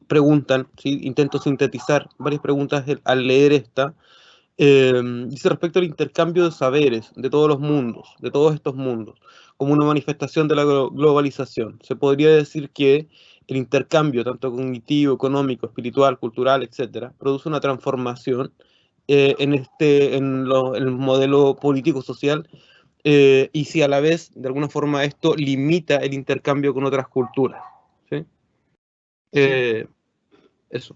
S1: preguntan, ¿sí? Intento sintetizar varias preguntas al leer esta. Dice respecto al intercambio de saberes de todos los mundos, de todos estos mundos, como una manifestación de la globalización. Se podría decir que el intercambio, tanto cognitivo, económico, espiritual, cultural, etcétera, produce una transformación en el modelo político-social, y si a la vez, de alguna forma, esto limita el intercambio con otras culturas. ¿Sí? Eso.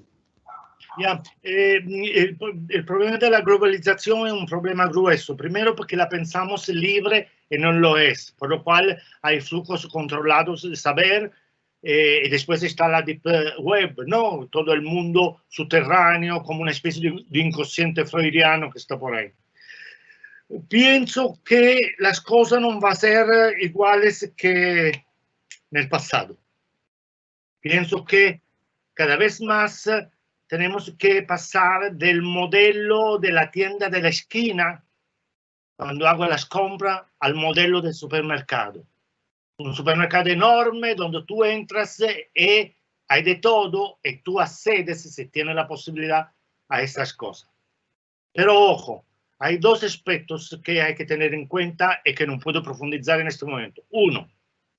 S4: Yeah. El problema de la globalización es un problema grueso. Primero porque la pensamos libre y no lo es, por lo cual hay flujos controlados de saber, y después está la deep web, ¿no? Todo el mundo subterráneo, como una especie de inconsciente freudiano que está por ahí. Pienso que las cosas no van a ser iguales que en el pasado. Pienso que cada vez más tenemos que pasar del modelo de la tienda de la esquina, cuando hago las compras, al modelo del supermercado. Un supermercado enorme donde tú entras y hay de todo y tú accedes, si tienes la posibilidad, a esas cosas. Pero ojo, hay dos aspectos que hay que tener en cuenta y que no puedo profundizar en este momento. Uno,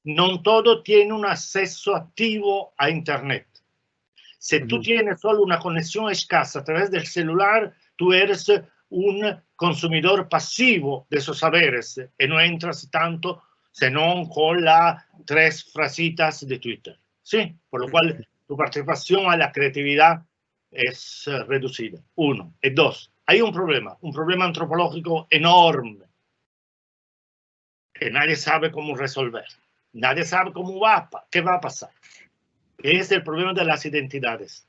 S4: no todo tiene un acceso activo a Internet. Si tú tienes solo una conexión escasa a través del celular, tú eres un consumidor pasivo de esos saberes y no entras tanto, sino con las 3 frasitas de Twitter. ¿Sí? Por lo cual tu participación a la creatividad es reducida. Uno. Y dos, hay un problema antropológico enorme que nadie sabe cómo resolver. Nadie sabe qué va a pasar. Que es el problema de las identidades.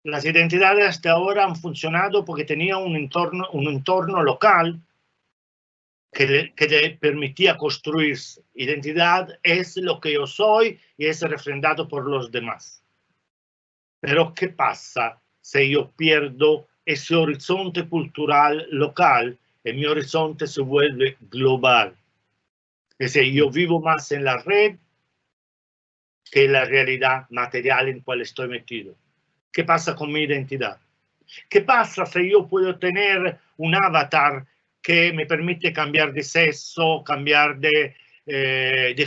S4: Las identidades hasta ahora han funcionado porque tenían un entorno local que le permitía construirse. Identidad es lo que yo soy y es refrendado por los demás. Pero ¿qué pasa si yo pierdo ese horizonte cultural local y mi horizonte se vuelve global? Es decir, yo vivo más en la red que en la realidad material en la cual estoy metido. ¿Qué pasa con mi identidad? ¿Qué pasa si yo puedo tener un avatar que me permite cambiar de sexo, cambiar de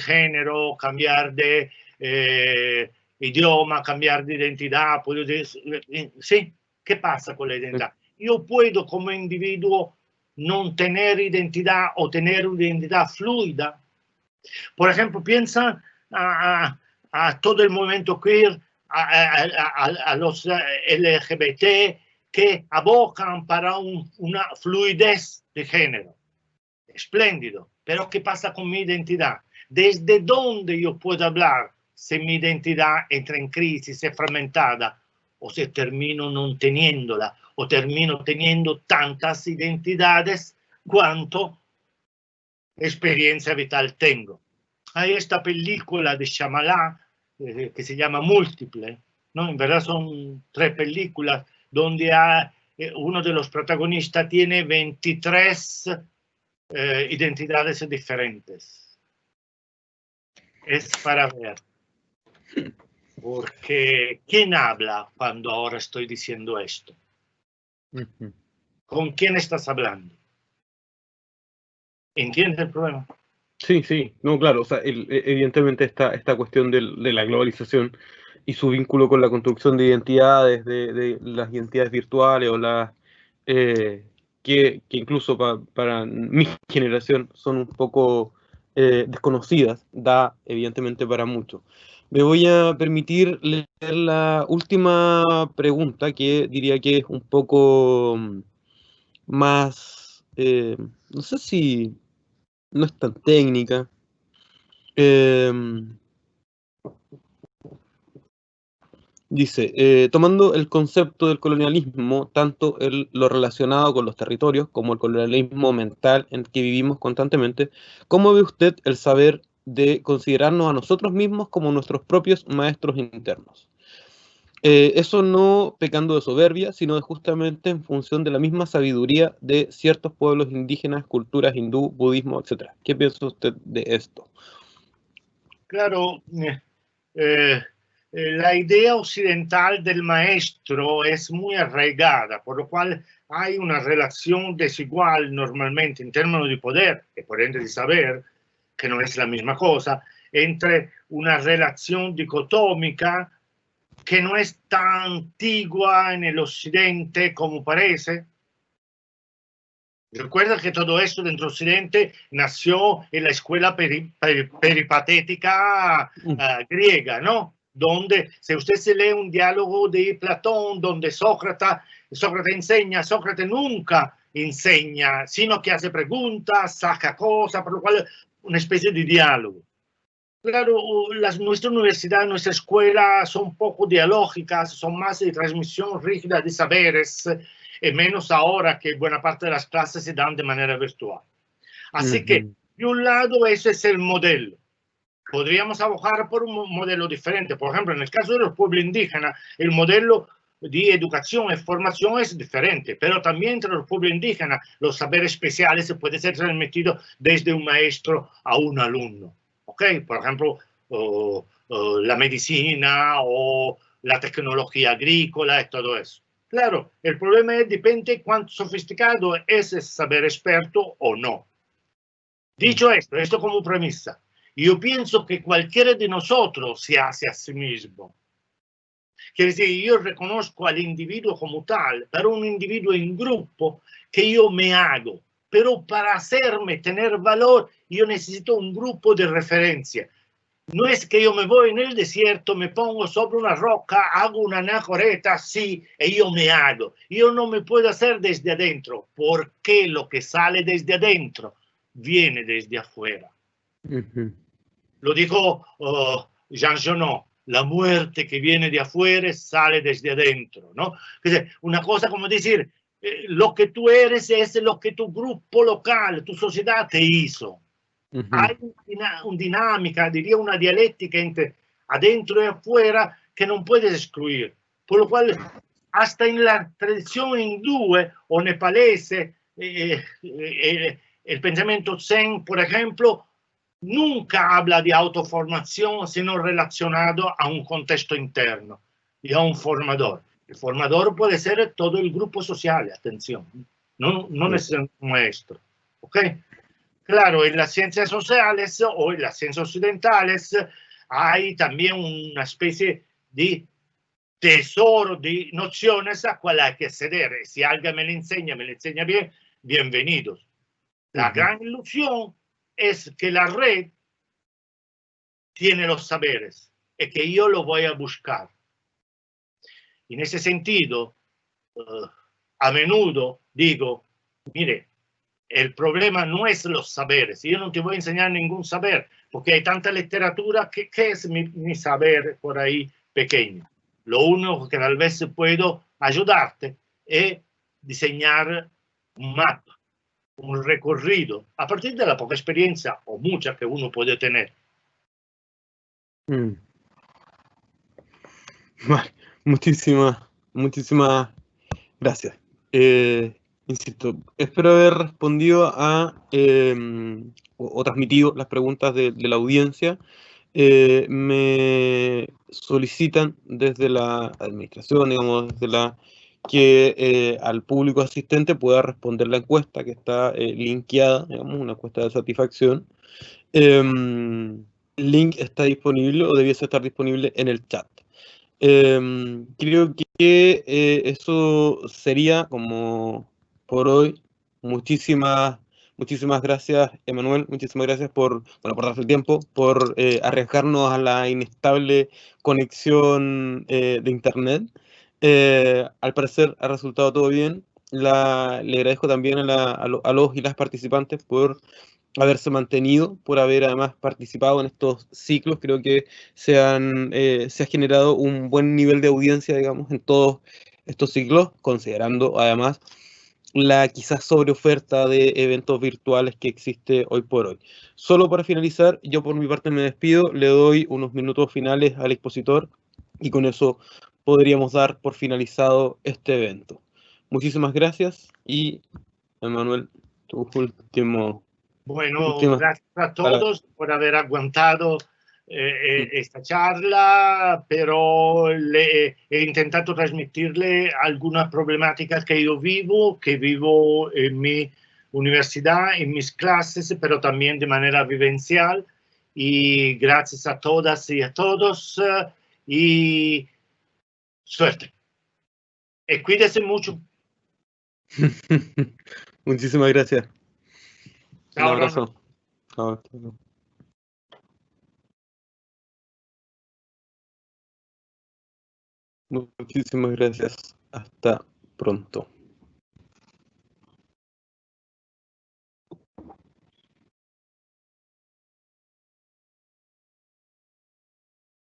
S4: género, cambiar de idioma, cambiar de identidad? ¿Sí? ¿Qué pasa con la identidad? Yo puedo como individuo no tener identidad o tener una identidad fluida. Por ejemplo, piensa a todo el movimiento queer, a los LGBT que abocan para una fluidez de género. Espléndido. Pero ¿qué pasa con mi identidad? ¿Desde dónde yo puedo hablar si mi identidad entra en crisis, es fragmentada, o si termino no teniéndola, o termino teniendo tantas identidades cuanto experiencia vital tengo? Hay esta película de Shyamalan que se llama Múltiple, ¿no? En verdad son 3 películas donde uno de los protagonistas tiene 23 identidades diferentes. Es para ver. Porque ¿quién habla cuando ahora estoy diciendo esto? ¿Con quién estás hablando? ¿Entiendes el problema?
S1: Sí, sí, no, claro, o sea, evidentemente esta cuestión de la globalización y su vínculo con la construcción de identidades, de las identidades virtuales o las que incluso para mi generación son un poco desconocidas, da evidentemente para mucho. Me voy a permitir leer la última pregunta, que diría que es un poco más, no sé si no es tan técnica. Dice, tomando el concepto del colonialismo, tanto lo relacionado con los territorios como el colonialismo mental en el que vivimos constantemente, ¿cómo ve usted el saber de considerarnos a nosotros mismos como nuestros propios maestros internos? Eso no pecando de soberbia, sino de justamente en función de la misma sabiduría de ciertos pueblos indígenas, culturas hindú, budismo, etc. ¿Qué piensa usted de esto?
S4: Claro, la idea occidental del maestro es muy arraigada, por lo cual hay una relación desigual normalmente en términos de poder, y por ende de saber, que no es la misma cosa, entre una relación dicotómica que no es tan antigua en el occidente como parece. Recuerda que todo esto dentro del occidente nació en la escuela peripatética griega, ¿no? Donde, si usted se lee un diálogo de Platón, donde Sócrates enseña, Sócrates nunca enseña, sino que hace preguntas, saca cosas, por lo cual una especie de diálogo. Claro, nuestra universidad, nuestra escuela son poco dialógicas, son más de transmisión rígida de saberes, menos ahora que buena parte de las clases se dan de manera virtual. Así que, de un lado, ese es el modelo. Podríamos abogar por un modelo diferente. Por ejemplo, en el caso de los pueblos indígenas, el modelo de educación y formación es diferente, pero también entre los pueblos indígenas, los saberes especiales se pueden ser transmitidos desde un maestro a un alumno. ¿Okay? Por ejemplo, la medicina o la tecnología agrícola y todo eso. Claro, el problema es depende cuánto sofisticado es ese saber experto o no. Dicho esto como premisa, yo pienso que cualquiera de nosotros se hace a sí mismo. Quiere decir, yo reconozco al individuo como tal, pero un individuo en grupo que yo me hago. Pero para hacerme tener valor, yo necesito un grupo de referencia. No es que yo me voy en el desierto, me pongo sobre una roca, hago una anacoreta así y yo me hago. Yo no me puedo hacer desde adentro, porque lo que sale desde adentro viene desde afuera. Lo dijo Jean Genot, la muerte que viene de afuera sale desde adentro, ¿no? Una cosa como decir, lo que tú eres es lo que tu grupo local, tu sociedad te hizo. Hay una dinámica, diría una dialéctica entre adentro y afuera que no puedes excluir. Por lo cual, hasta en la tradición hindú o nepalese, el pensamiento zen, por ejemplo, nunca habla de autoformación, sino relacionado a un contexto interno y a un formador. El formador puede ser todo el grupo social, atención, no necesariamente un maestro. ¿Ok? Claro, en las ciencias sociales o en las ciencias occidentales hay también una especie de tesoro de nociones a cual hay que acceder. Si alguien me lo enseña bien, bienvenidos. La gran ilusión es que la red tiene los saberes y que yo lo voy a buscar. En ese sentido, a menudo digo, mire, el problema no es los saberes. Yo no te voy a enseñar ningún saber, porque hay tanta literatura que es mi saber por ahí pequeño. Lo único que tal vez puedo ayudarte es diseñar un mapa, un recorrido, a partir de la poca experiencia o mucha que uno puede tener.
S1: Vale, muchísimas gracias. Insisto, espero haber respondido o transmitido las preguntas de la audiencia. Me solicitan desde la administración, digamos, que al público asistente pueda responder la encuesta que está linkeada, digamos, una encuesta de satisfacción. El link está disponible o debiese estar disponible en el chat. Creo que eso sería como por hoy. Muchísimas gracias, Emanuel. Muchísimas gracias por darse el tiempo, por arriesgarnos a la inestable conexión de internet. Al parecer ha resultado todo bien. Le agradezco también a los y las participantes por haberse mantenido, por haber además participado en estos ciclos. Creo que se ha generado un buen nivel de audiencia, digamos, en todos estos ciclos, considerando además la quizás sobreoferta de eventos virtuales que existe hoy por hoy. Solo para finalizar, yo por mi parte me despido, le doy unos minutos finales al expositor y con eso podríamos dar por finalizado este evento. Muchísimas gracias y, Emanuel, tu último...
S4: Bueno, gracias a todos por haber aguantado esta charla, pero he intentato trasmitirle algunas problemáticas que yo vivo en mi universidad, en mis clases, pero también de manera vivencial. Y gracias a todas y a todos y suerte. Y cuídese mucho.
S1: Muchísimas gracias. Un
S4: Chao,
S1: abrazo.
S4: Ronald.
S1: Chao. Muchísimas gracias. Hasta pronto.